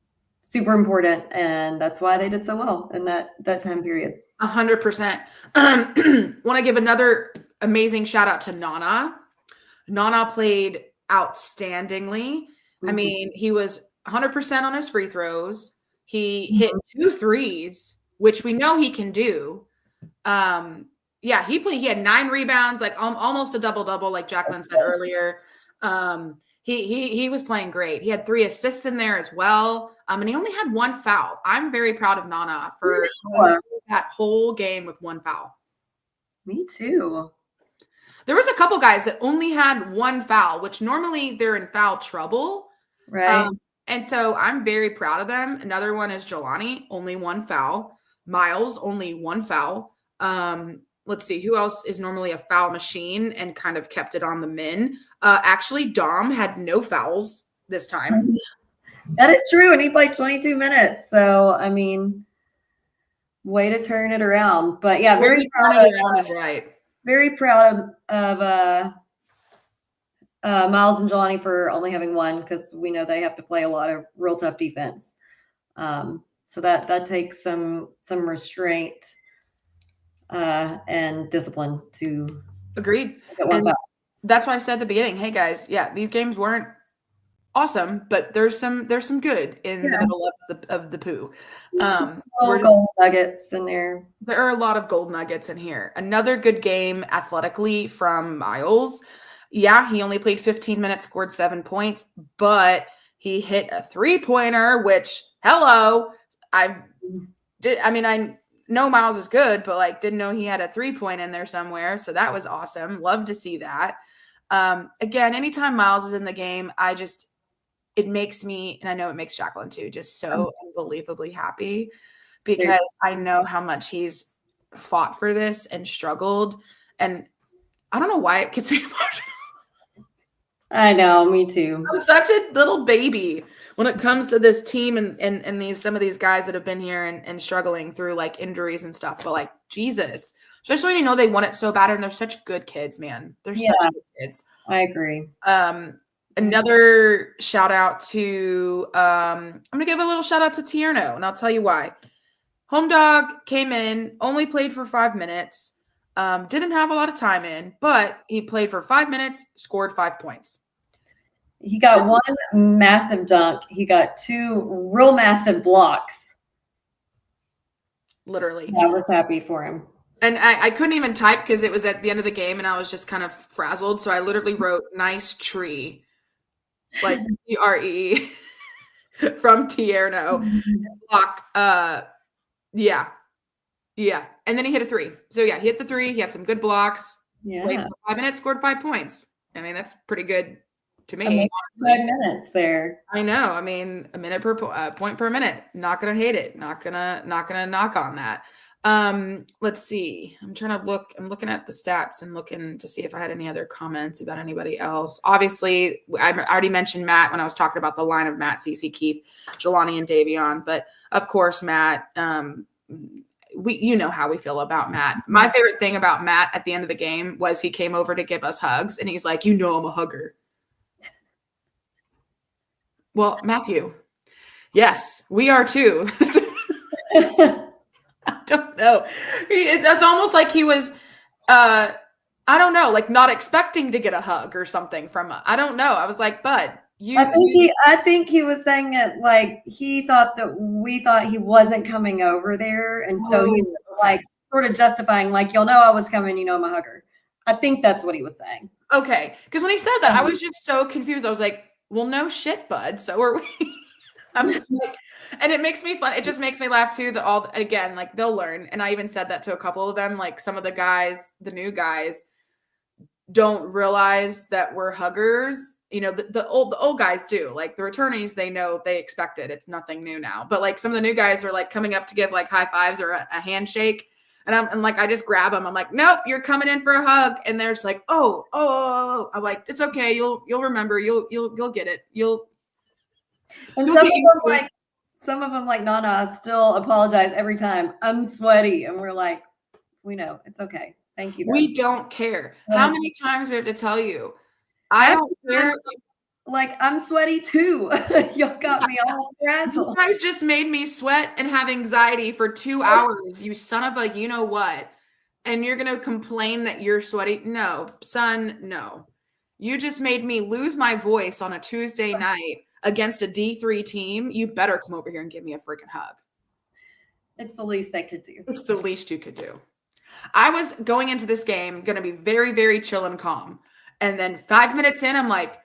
super important, and that's why they did so well in that time period. 100%. Want to give another amazing shout out to Nana. Nana played outstandingly. I mean, he was 100% on his free throws. He hit 2 threes, which we know he can do. He had 9 rebounds, almost a double-double, like Jacqueline said earlier. He was playing great. He had 3 assists in there as well. And he only had 1 foul. I'm very proud of Nana for that whole game with 1 foul. Me too. There was a couple guys that only had 1 foul, which normally they're in foul trouble. Right. And so I'm very proud of them. Another one is Jelani, only 1 foul. Miles, only 1 foul. Let's see, who else is normally a foul machine and kind of kept it on the min? Actually, Dom had no fouls this time. That is true, and he played 22 minutes. So, I mean, way to turn it around. But yeah, very proud of Miles and Jelani for only having one because we know they have to play a lot of real tough defense. So that takes some restraint and discipline to Agreed. get one And foul. that's why I said at the beginning, hey guys, yeah, these games weren't awesome, but there's some good in the middle of the poo. Gold nuggets in there. There are a lot of gold nuggets in here. Another good game athletically from Miles. Yeah, he only played 15 minutes, scored 7 points, but he hit a 3-pointer, which I know Miles is good, but like didn't know he had a 3-point in there somewhere. So that was awesome. Love to see that. Again, anytime Miles is in the game, it makes me, and I know it makes Jacqueline too, just so unbelievably happy because I know how much he's fought for this and struggled. And I don't know why it gets me emotional. I know, me too. I'm such a little baby when it comes to this team and some of these guys that have been here and struggling through like injuries and stuff. But like Jesus, especially when you know they want it so bad and they're such good kids, man. They're such good kids. I agree. Another shout out to I'm gonna give a little shout out to LeTourneau, and I'll tell you why. Home Dog came in, only played for 5 minutes, didn't have a lot of time in, but he played for 5 minutes, scored 5 points. He got one massive dunk. He got 2 real massive blocks. Literally. I was happy for him. And I couldn't even type because it was at the end of the game and I was just kind of frazzled. So I literally wrote nice tree, like TRE from LeTourneau. Block. Yeah. And then he hit a 3. So yeah, he hit the 3. He had some good blocks. Yeah. Played for 5 minutes, scored 5 points. I mean, that's pretty good to me. 5 minutes there. I know. I mean, a minute per point per minute. Not gonna hate it. Not gonna knock on that. Let's see. I'm looking at the stats and looking to see if I had any other comments about anybody else. Obviously, I already mentioned Matt when I was talking about the line of Matt, CeCe, Keith, Jelani, and Davion. But of course, Matt, you know how we feel about Matt. My favorite thing about Matt at the end of the game was he came over to give us hugs and he's like, I'm a hugger. Well, Matthew, yes, we are too. I don't know. It's almost like he was, I don't know, like not expecting to get a hug or something from, I don't know. I was like, bud, I think he was saying it like he thought that we thought he wasn't coming over there. And so he was like sort of justifying, like, you'll know I was coming, I'm a hugger. I think that's what he was saying. Okay. Because when he said that, I was just so confused. I was like, well, no shit, bud. So are we. I'm just like, and it makes me fun. It just makes me laugh too. Again, like they'll learn. And I even said that to a couple of them. Like some of the guys, the new guys, don't realize that we're huggers. The old guys do. Like the returnees, they know, they expect it. It's nothing new now. But like some of the new guys are like coming up to give like high fives or a handshake. And I'm like, I just grab them. I'm like, nope, you're coming in for a hug. And they're just like, oh. I'm like, it's okay. You'll remember. You'll get it. And some of them like Nana still apologize every time. I'm sweaty, and we're like, we know it's okay. Thank you. We don't care. How many times we have to tell you? I don't care. Like I'm sweaty too. Y'all got me all frazzled. You guys just made me sweat and have anxiety for 2 hours. You son of a, you know what? And you're gonna complain that you're sweaty? No, son, no. You just made me lose my voice on a Tuesday night against a D3 team. You better come over here and give me a freaking hug. It's the least they could do. It's the least you could do. I was going into this game going to be very, very chill and calm. And then 5 minutes in, I'm like,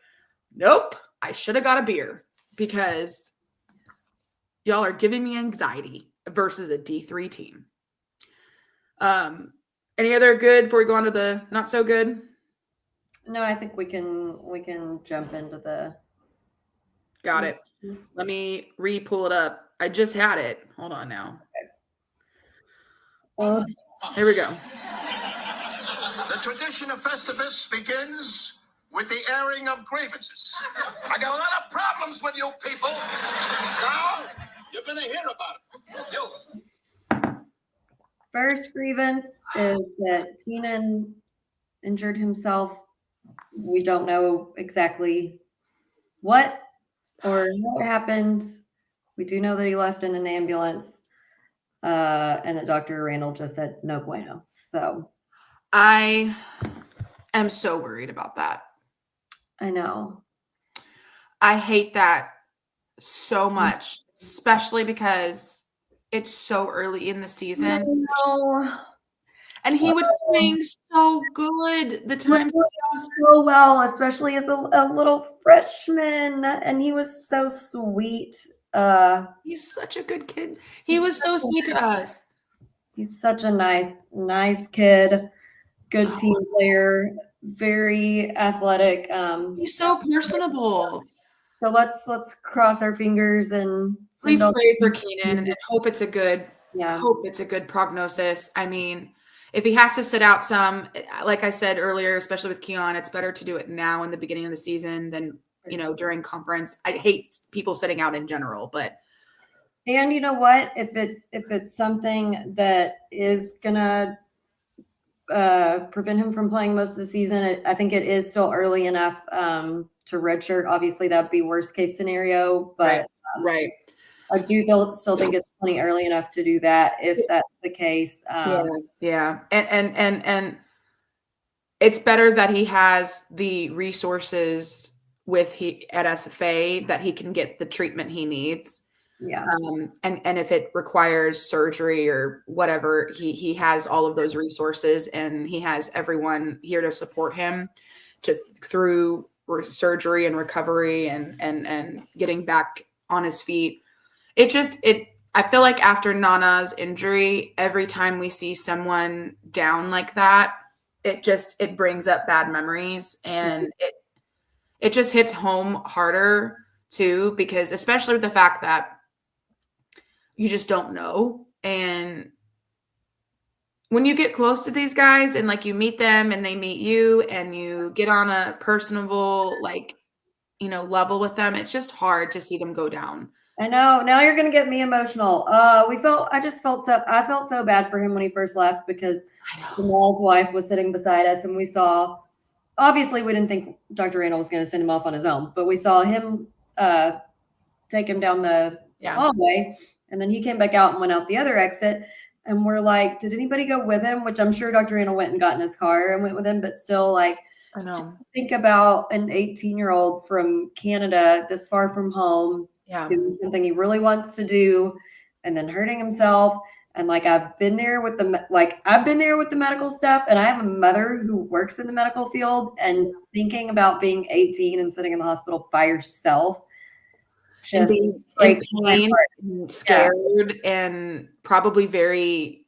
nope, I should have got a beer because y'all are giving me anxiety versus a D3 team. Any other good before we go on to the not so good? No, I think we can jump into the. Got it. Let me re-pull it up. I just had it. Hold on now. Okay. Here we go. The tradition of Festivus begins with the airing of grievances. I got a lot of problems with you people. Now, you're going to hear about it. First grievance is that Keenan injured himself We don't know exactly what or what happened. We do know that he left in an ambulance, and that Dr. Randall just said no bueno. So I am so worried about that. I know. I hate that so much, especially because it's so early in the I season. know. And he was playing so good the times. So well, especially as a little freshman, and he was so sweet. He's such a good kid. He was so sweet to us. He's such a nice kid, good team player, very athletic. He's so personable. So let's cross our fingers and Please send all pray for the Keenan and hope it's a good yeah. prognosis. I mean, if he has to sit out some, like I said earlier, especially with Keon, it's better to do it now in the beginning of the season than, during conference. I hate people sitting out in general, but And you know what? If it's something that is gonna prevent him from playing most of the season, I think it is still early enough to redshirt. Obviously, that'd be worst case scenario, but right. I do still think it's plenty early enough to do that if that's the case. Yeah. And it's better that he has the resources at SFA that he can get the treatment he needs. Yeah. And if it requires surgery or whatever, he has all of those resources, and he has everyone here to support him through surgery and recovery and getting back on his feet. I feel like after Nana's injury, every time we see someone down like that, it brings up bad memories, and it just hits home harder too, because especially with the fact that you just don't know. And when you get close to these guys and like you meet them and they meet you and you get on a personable, level with them, it's just hard to see them go down. I know. Now you're gonna get me emotional. I felt so bad for him when he first left, because Jamal's wife was sitting beside us, and we saw, obviously we didn't think Dr. Randall was gonna send him off on his own, but we saw him take him down the hallway, and then he came back out and went out the other exit, and we're like, did anybody go with him? Which I'm sure Dr. Randall went and got in his car and went with him, but still, like, I know. Think about an 18-year-old from Canada this far from home, doing something he really wants to do and then hurting himself. And like, I've been there with the medical stuff, and I have a mother who works in the medical field, and thinking about being 18 and sitting in the hospital by yourself, and being in pain and scared and probably very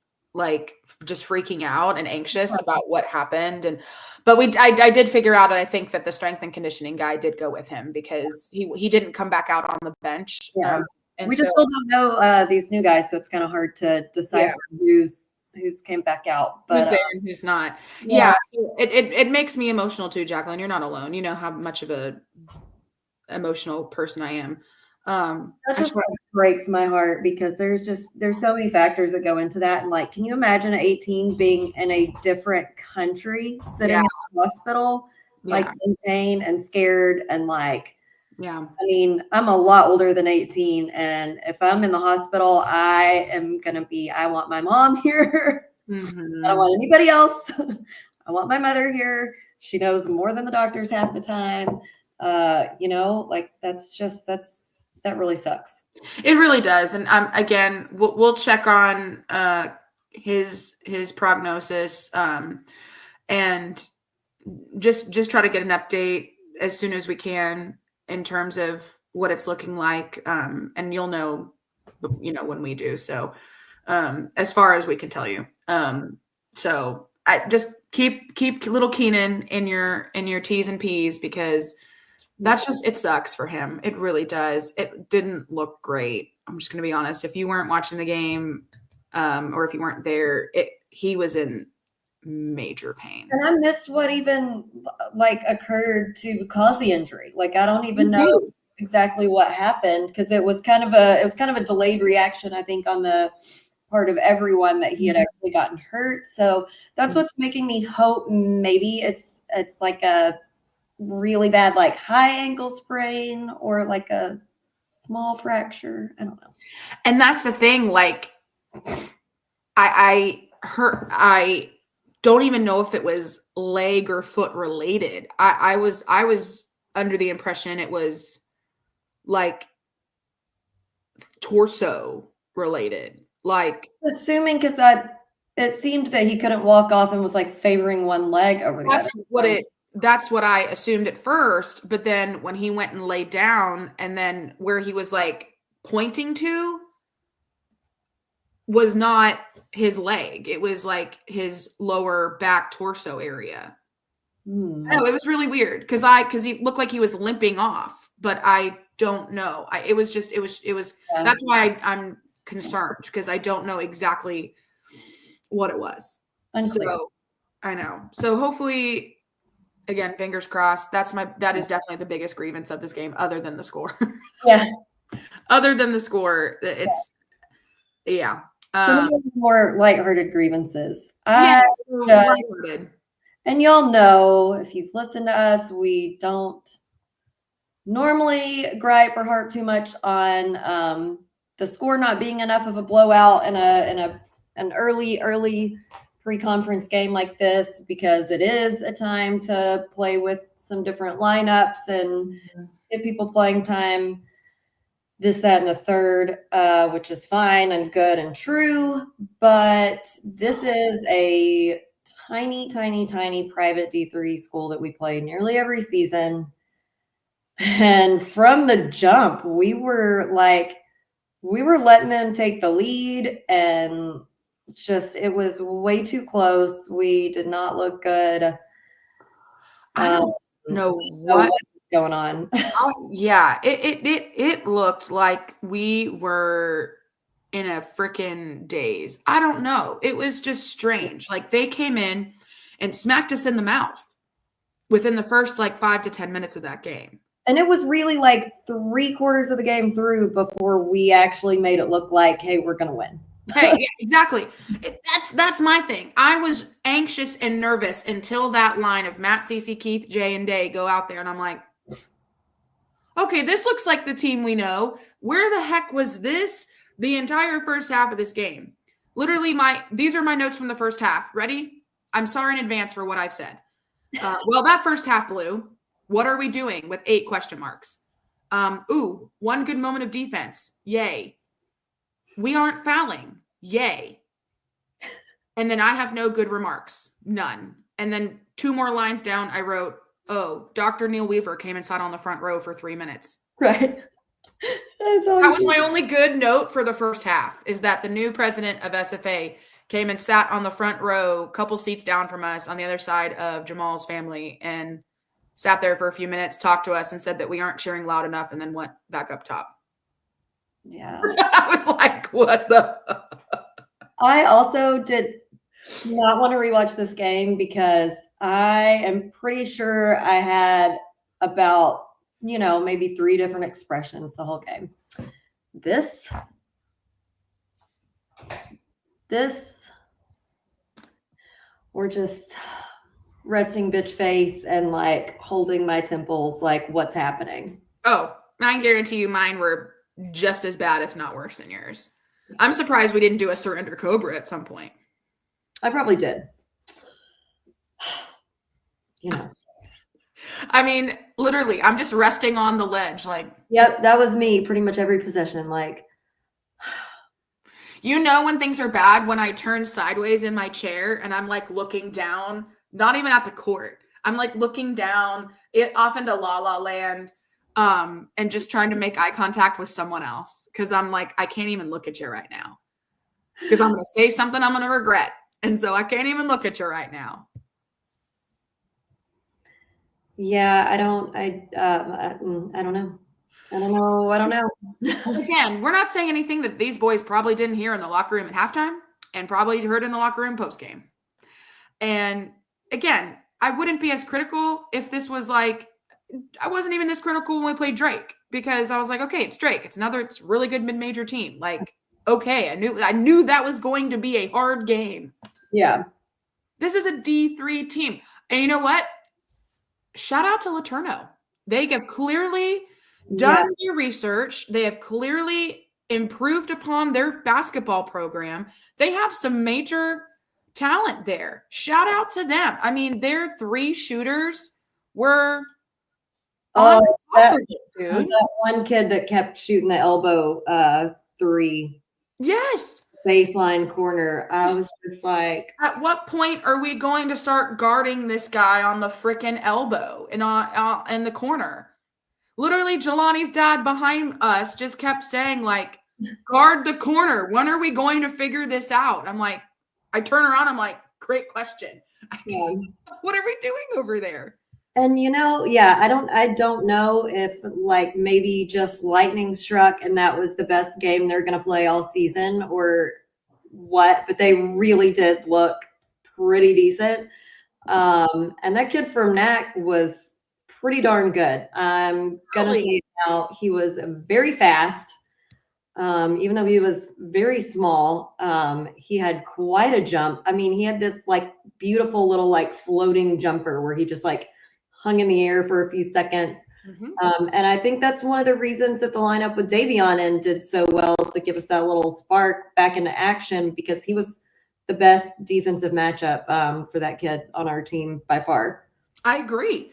just freaking out and anxious about what happened. But I did figure out, and I think that the strength and conditioning guy did go with him, because he didn't come back out on the bench. And we just still don't know these new guys, so it's kind of hard to decipher who's came back out, but who's there and who's not. So it makes me emotional too, Jacqueline. You're not alone. You know how much of a emotional person I am. That just breaks my heart, because there's so many factors that go into that. And like, can you imagine at 18 being in a different country, sitting in the hospital, like in pain and scared, and like, I mean, I'm a lot older than 18, and if I'm in the hospital, I want my mom here. I don't want anybody else. I want my mother here. She knows more than the doctors half the time. Like, that really sucks. It really does. And again, we'll check on his prognosis, and just try to get an update as soon as we can in terms of what it's looking like. And you'll know, when we do. So as far as we can tell you. So I just keep little Keenan in your T's and P's, because it sucks for him. It really does. It didn't look great. I'm just going to be honest. If you weren't watching the game, or if you weren't there, he was in major pain. And I missed what even occurred to cause the injury. Like, I don't even know exactly what happened, because it was kind of a delayed reaction, I think, on the part of everyone, that he had actually gotten hurt. So that's what's making me hope maybe it's like a really bad, like high ankle sprain or like a small fracture. I don't know. And that's the thing. Like, I don't even know if it was leg or foot related. I was under the impression it was like torso related. Like, Assuming because that it seemed that he couldn't walk off and was like favoring one leg over the other. That's what I assumed at first. But then when he went and laid down, and then where he was like pointing to was not his leg. It was like his lower back torso area. No, it was really weird because he looked like he was limping off, but I don't know. It was Yeah. That's why I'm concerned because I don't know exactly what it was. Unclear. So I know. So hopefully, again, fingers crossed. That is definitely the biggest grievance of this game, other than the score. Yeah. Other than the score, it's yeah. More lighthearted grievances. Lighthearted. And y'all know, if you've listened to us, we don't normally gripe or harp too much on the score not being enough of a blowout in an early pre-conference game like this, because it is a time to play with some different lineups and give people playing time, this, that, and the third, which is fine and good and true. But this is a tiny private D3 school that we play nearly every season. And from the jump, we were letting them take the lead, and just, it was way too close. We did not look good. I don't know what's going on. Yeah, it looked like we were in a freaking daze. I don't know. It was just strange. Like, they came in and smacked us in the mouth within the first like 5 to 10 minutes of that game. And it was really like 3/4 of the game through before we actually made it look like, hey, we're going to win. Hey, yeah, exactly. That's my thing. I was anxious and nervous until that line of Matt, Cece, Keith, Jay, and Day go out there, and I'm like, okay, this looks like the team we know. Where the heck was this the entire first half of this game? Literally, these are my notes from the first half. Ready? I'm sorry in advance for what I've said. Well, that first half blew. What are we doing with 8 question marks? One good moment of defense. Yay. We aren't fouling. Yay. And then I have no good remarks. None. And then 2 more lines down, I wrote, oh, Dr. Neil Weaver came and sat on the front row for 3 minutes. Right. That was my only good note for the first half, is that the new president of SFA came and sat on the front row, a couple seats down from us on the other side of Jamal's family, and sat there for a few minutes, talked to us, and said that we aren't cheering loud enough, and then went back up top. Yeah. I was like, what the? I also did not want to rewatch this game because I am pretty sure I had about, maybe 3 different expressions the whole game. This, or just resting bitch face and like holding my temples, like, what's happening? Oh, I guarantee you mine were just as bad, if not worse, than yours. I'm surprised we didn't do a surrender cobra at some point. I probably did. I mean, literally, I'm just resting on the ledge. Like, yep, that was me pretty much every possession. Like, when things are bad, when I turn sideways in my chair and I'm like looking down, not even at the court. I'm like looking down off into La La Land, and just trying to make eye contact with someone else. Cause I'm like, I can't even look at you right now. Cause I'm going to say something I'm going to regret. And so I can't even look at you right now. Yeah, I don't know. I don't know. Again, we're not saying anything that these boys probably didn't hear in the locker room at halftime and probably heard in the locker room post-game. And again, I wouldn't be as critical if this was like, I wasn't even this critical when we played Drake, because I was like, okay, it's Drake. It's really good mid-major team. Like, okay, I knew that was going to be a hard game. Yeah. This is a D3 team. And you know what? shout out to LeTourneau. They have clearly done their research. They have clearly improved upon their basketball program. They have some major talent there. Shout out to them. I mean, their 3 shooters were on top of it, dude. That one kid that kept shooting the elbow 3. Yes. Baseline corner. I was just like, at what point are we going to start guarding this guy on the freaking elbow and in the corner? Literally, Jelani's dad behind us just kept saying, like, guard the corner. When are we going to figure this out? I'm like, I turn around, I'm like, great question. What are we doing over there? And I don't know if like maybe just lightning struck and that was the best game they're going to play all season or what, but they really did look pretty decent. And that kid from NAC was pretty darn good. I'm going to say now he was very fast. Even though he was very small, he had quite a jump. I mean, he had this like beautiful little like floating jumper where he just like hung in the air for a few seconds. And I think that's one of the reasons that the lineup with Davion and did so well to give us that little spark back into action because he was the best defensive matchup for that kid on our team by far. I agree.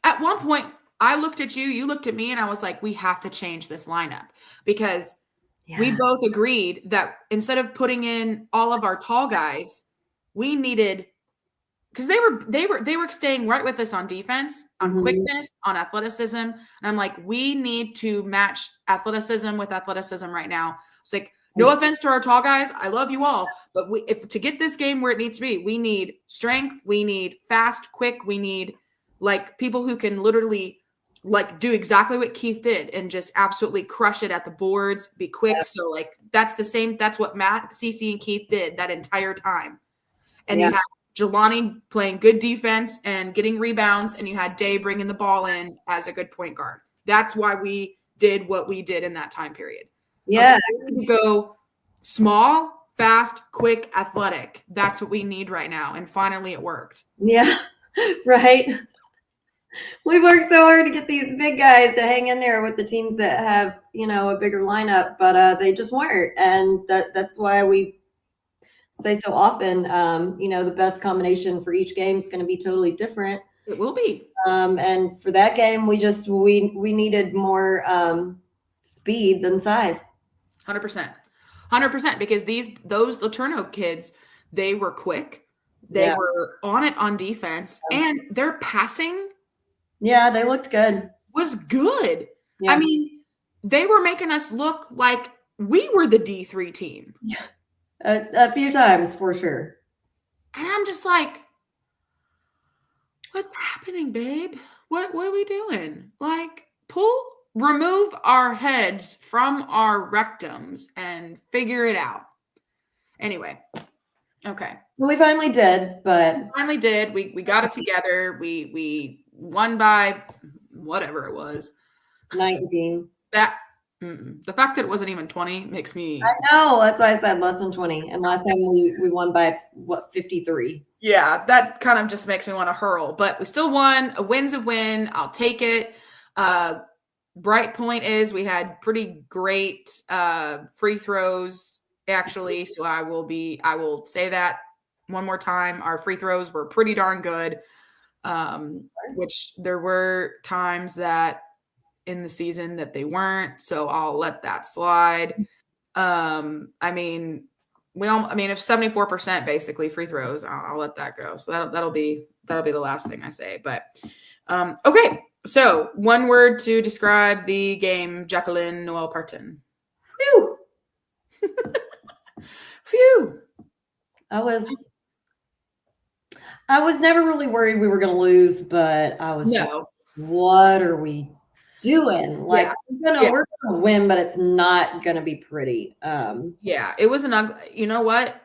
At one point, I looked at you, you looked at me, and I was like, we have to change this lineup because we both agreed that instead of putting in all of our tall guys, we needed because they were staying right with us on defense, on quickness, on athleticism. And I'm like, we need to match athleticism with athleticism right now. It's like, no offense to our tall guys. I love you all. But if to get this game where it needs to be, we need strength. We need fast, quick. We need like people who can literally like do exactly what Keith did and just absolutely crush it at the boards, be quick. So like, that's what Matt, Cece, and Keith did that entire time. And you had Jelani playing good defense and getting rebounds, and you had Dave bringing the ball in as a good point guard. That's why we did what we did in that time period. Yeah. Like, go small, fast, quick, athletic. That's what we need right now. And finally it worked. Yeah, right. We worked so hard to get these big guys to hang in there with the teams that have, a bigger lineup, but they just weren't. And that's why we say so often, the best combination for each game is going to be totally different. It will be. And for that game, we needed more speed than size. 100%. Because those LeTourneau kids, they were quick. They were on it on defense, and their passing. Yeah, they looked good. Was good. Yeah. I mean, they were making us look like we were the D3 team. Yeah. A few times for sure. And I'm just like, what's happening, babe? What are we doing? Like, remove our heads from our rectums and figure it out. Anyway, okay. Well, we finally did, but We got it together. We won by whatever it was. 19. The fact that it wasn't even 20 makes me. I know. That's why I said less than 20. And last time we won by 53. Yeah, that kind of just makes me want to hurl. But we still won. A win's a win. I'll take it. Bright point is we had pretty great free throws, actually. So I will say that one more time. Our free throws were pretty darn good, which there were times that in the season that they weren't. So I'll let that slide. I mean, if 74% basically free throws, I'll let that go. So that'll be the last thing I say. But okay. So one word to describe the game, Jacqueline Noel Parton. Phew. Phew. I was never really worried we were going to lose, but I was just, what are we doing? Like, we're going to win, but it's not going to be pretty. It was an ugly, you know what?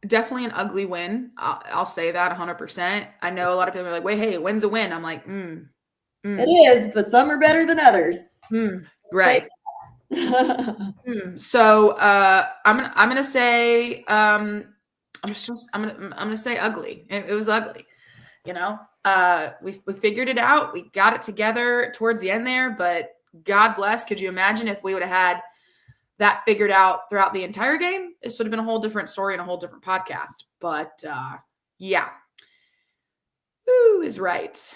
Definitely an ugly win. I'll say that 100%. I know a lot of people are like, wait, hey, win's a win. I'm like, It is, but some are better than others. Right. So I'm gonna say I'm gonna say ugly. It was ugly. we figured it out. We got it together towards the end there, but God bless. Could you imagine if we would have had that figured out throughout the entire game? This would have been a whole different story and a whole different podcast. But yeah, who is right?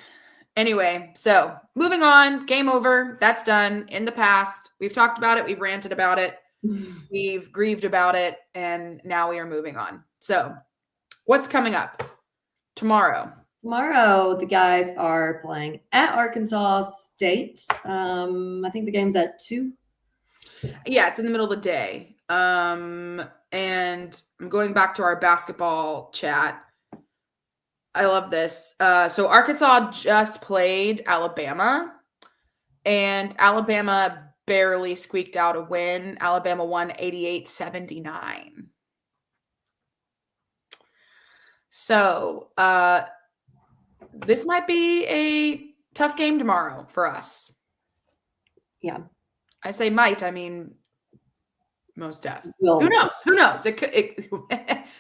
Anyway, so moving on, game over. That's done in the past. We've talked about it. We've ranted about it. We've grieved about it. And now we are moving on. So what's coming up tomorrow? Tomorrow, the guys are playing at Arkansas State. I think the game's at 2. Yeah, it's in the middle of the day. And I'm going back to our basketball chat. I love this. So Arkansas just played Alabama, and Alabama barely squeaked out a win. Alabama won 88-79. So this might be a tough game tomorrow for us. Yeah. I say might, I mean most def. Well, Who knows? Who knows?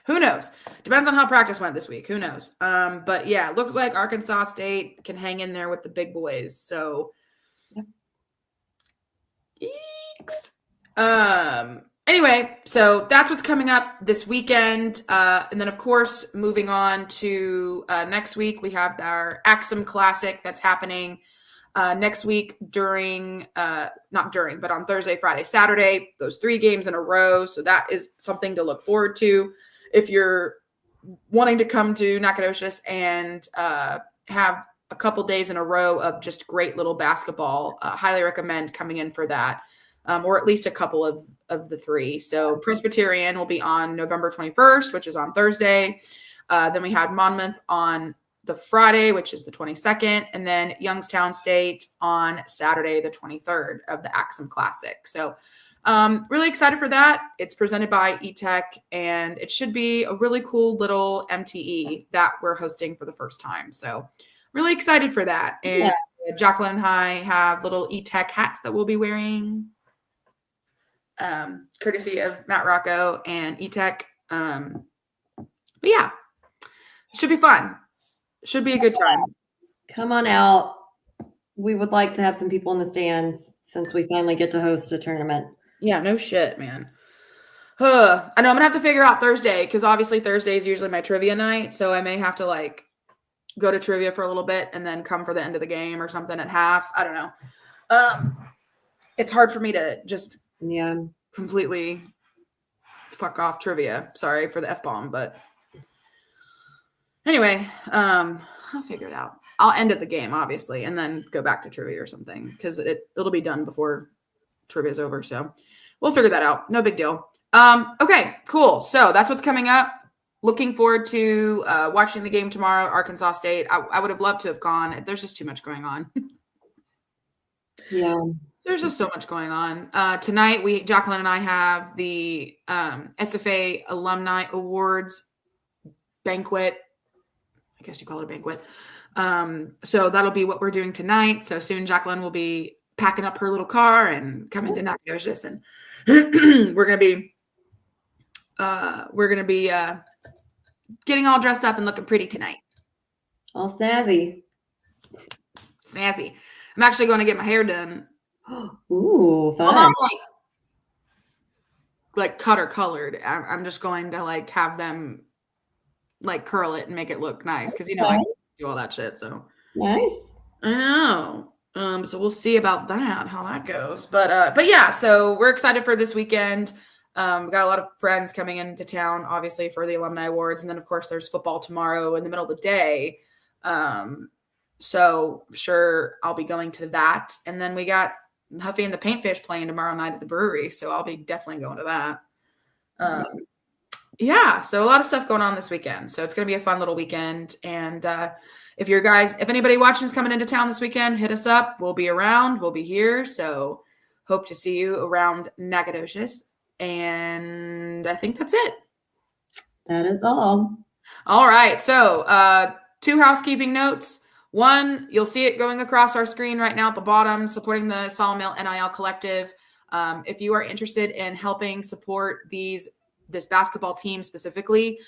Who knows? Depends on how practice went this week. Who knows? But yeah, it looks like Arkansas State can hang in there with the big boys. So, anyway, so that's what's coming up this weekend. And then, of course, moving on to next week, we have our Axum Classic that's happening next week but on Thursday, Friday, Saturday, those 3 games in a row. So that is something to look forward to. If you're wanting to come to Nacogdoches and have a couple days in a row of just great little basketball, highly recommend coming in for that, or at least a couple of the 3. So Presbyterian will be on November 21st, which is on Thursday. Then we had Monmouth on the Friday, which is the 22nd, and then Youngstown State on Saturday, the 23rd of the Axum Classic. So really excited for that. It's presented by eTech, and it should be a really cool little MTE that we're hosting for the first time. So really excited for that. And Jacqueline and I have little eTech hats that we'll be wearing, courtesy of Matt Rocco and eTech. But yeah, it should be fun. Should be a good time. Come on out. We would like to have some people in the stands since we finally get to host a tournament. Yeah, no shit, man. I know I'm going to have to figure out Thursday because obviously Thursday is usually my trivia night. So I may have to go to trivia for a little bit and then come for the end of the game or something at half. I don't know. It's hard for me to just completely fuck off trivia. Sorry for the F-bomb, but anyway, I'll figure it out. I'll end at the game, obviously, and then go back to trivia or something because it'll be done before trivia is over. So we'll figure that out. No big deal. Okay, cool. So that's what's coming up. Looking forward to watching the game tomorrow, Arkansas State. I would have loved to have gone. There's just too much going on. Yeah. There's just so much going on. Tonight, Jacqueline and I have the SFA Alumni Awards banquet. I guess you call it a banquet. So that'll be what we're doing tonight. So soon Jacqueline will be packing up her little car and coming to Nacogdoches, and we're gonna be getting all dressed up and looking pretty tonight. All snazzy. I'm actually going to get my hair done. Ooh, fun. Well, not cut or colored. I'm just going to have them curl it and make it look nice because I can do all that shit. So nice. I know. So we'll see about that, how that goes. But yeah, so we're excited for this weekend. We got a lot of friends coming into town, obviously, for the Alumni Awards. And then, of course, there's football tomorrow in the middle of the day. So I'm sure I'll be going to that. And then we got Huffy and the Paintfish playing tomorrow night at the brewery. So I'll be definitely going to that. Yeah, so a lot of stuff going on this weekend. So it's going to be a fun little weekend. And if anybody watching is coming into town this weekend, hit us up. We'll be around. We'll be here. So hope to see you around Nacogdoches. And I think that's it. That is all. All right. So 2 housekeeping notes. 1, you'll see it going across our screen right now at the bottom, supporting the Sawmill NIL Collective. If you are interested in helping support this basketball team specifically,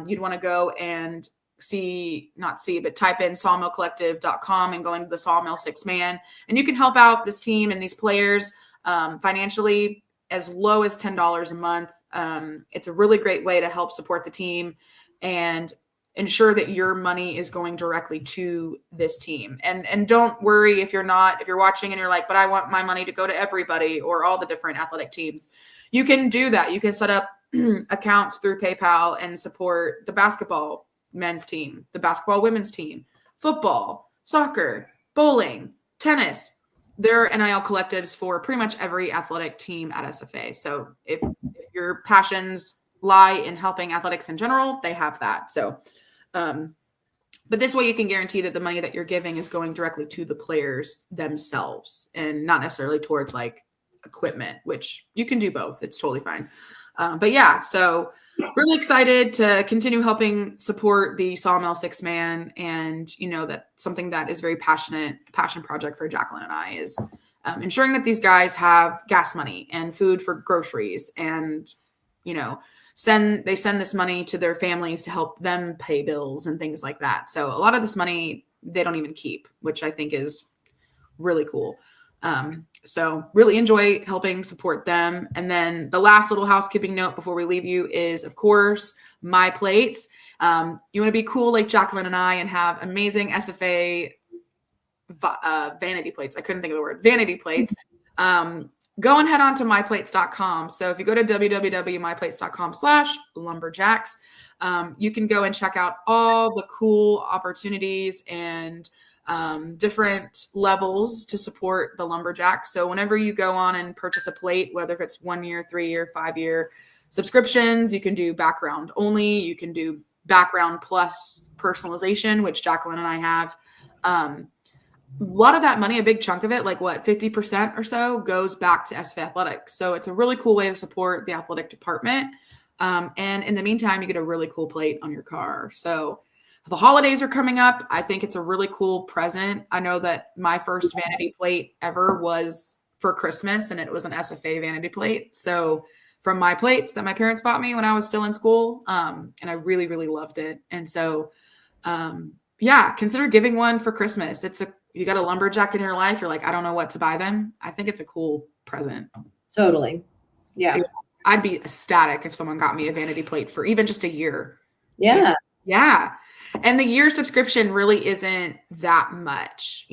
you'd want to go and type in sawmillcollective.com and go into the Sawmill 6-man, and you can help out this team and these players financially as low as $10 a month. It's a really great way to help support the team and ensure that your money is going directly to this team. And don't worry if you're watching and you're like, but I want my money to go to everybody or all the different athletic teams. You can do that. You can set up accounts through PayPal and support the basketball men's team, the basketball women's team, football, soccer, bowling, tennis. There are NIL collectives for pretty much every athletic team at SFA. So if your passions lie in helping athletics in general, they have that. So, but this way you can guarantee that the money that you're giving is going directly to the players themselves and not necessarily towards like equipment, which you can do both. It's totally fine. But yeah, so really excited to continue helping support the Sawmill 6-man. And, that's something that is very passion project for Jacqueline and I is ensuring that these guys have gas money and food for groceries and, send this money to their families to help them pay bills and things like that. So a lot of this money they don't even keep, which I think is really cool. So really enjoy helping support them. And then the last little housekeeping note before we leave you is, of course, My Plates. You want to be cool like Jacqueline and I and have amazing SFA vanity plates. I couldn't think of the word vanity plates. Go and head on to myplates.com. So if you go to www.myplates.com/lumberjacks, you can go and check out all the cool opportunities and different levels to support the lumberjacks. So whenever you go on and purchase a plate, whether if it's 1 year, 3 year, 5 year subscriptions, you can do background only, you can do background plus personalization, which Jacqueline and I have. A lot of that money, a big chunk of it, like 50% or so goes back to SFA Athletics. So it's a really cool way to support the athletic department. And in the meantime, you get a really cool plate on your car. So the holidays are coming up. I think it's a really cool present. I know that my first vanity plate ever was for Christmas, and it was an SFA vanity plate. So from My Plates that my parents bought me when I was still in school, and I really, really loved it. And so, consider giving one for Christmas. You got a lumberjack in your life. You're like, I don't know what to buy them. I think it's a cool present. Totally. Yeah. I'd be ecstatic if someone got me a vanity plate for even just a year. Yeah. Yeah. And the year subscription really isn't that much,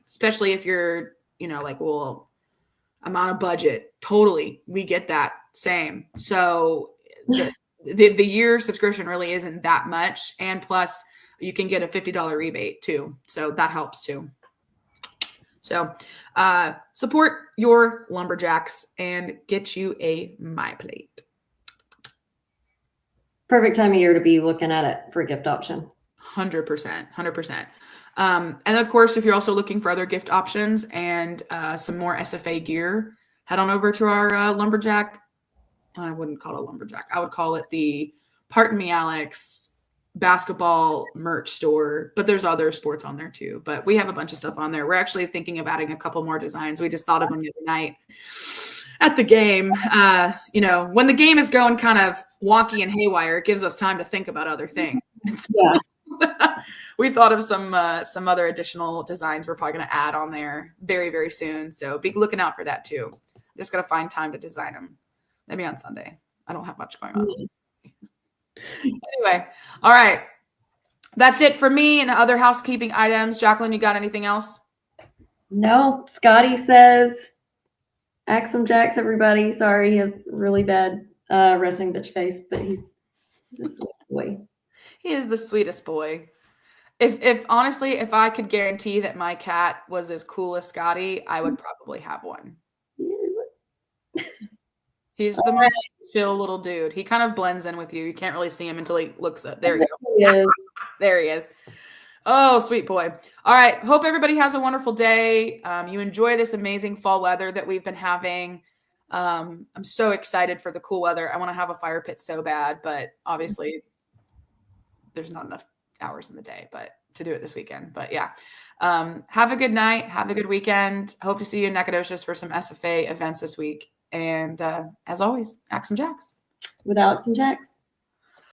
especially if you're, I'm on a budget. Totally. We get that same. So the year subscription really isn't that much. And plus you can get a $50 rebate too. So that helps too. So support your lumberjacks and get you a My Plate. Perfect time of year to be looking at it for a gift option. 100%. And of course, if you're also looking for other gift options and some more SFA gear, head on over to our lumberjack. I wouldn't call it a lumberjack. I would call it the Pardon Me, Alex basketball merch store, but there's other sports on there too. But we have a bunch of stuff on there. We're actually thinking of adding a couple more designs. We just thought of them the other night at the game. When the game is going kind of wonky and haywire, it gives us time to think about other things. So we thought of some other additional designs we're probably going to add on there very, very soon. So be looking out for that too. Just got to find time to design them. Maybe on Sunday. I don't have much going on. Anyway, all right. That's it for me and other housekeeping items. Jacqueline, you got anything else? No. Scotty says, Axum Jacks, everybody. Sorry, he has really bad resting bitch face, but he's a sweet boy. He is the sweetest boy. If honestly, if I could guarantee that my cat was as cool as Scotty, I would probably have one. He's the most chill little dude. He kind of blends in with you. You can't really see him until he looks up. There you go. There he is. Oh, sweet boy. All right. Hope everybody has a wonderful day. You enjoy this amazing fall weather that we've been having. I'm so excited for the cool weather. I want to have a fire pit so bad, but obviously there's not enough hours in the day, but to do it this weekend. But yeah, have a good night. Have a good weekend. Hope to see you in Nacogdoches for some SFA events this week. And as always, Alex and Jax. With Alex and Jax.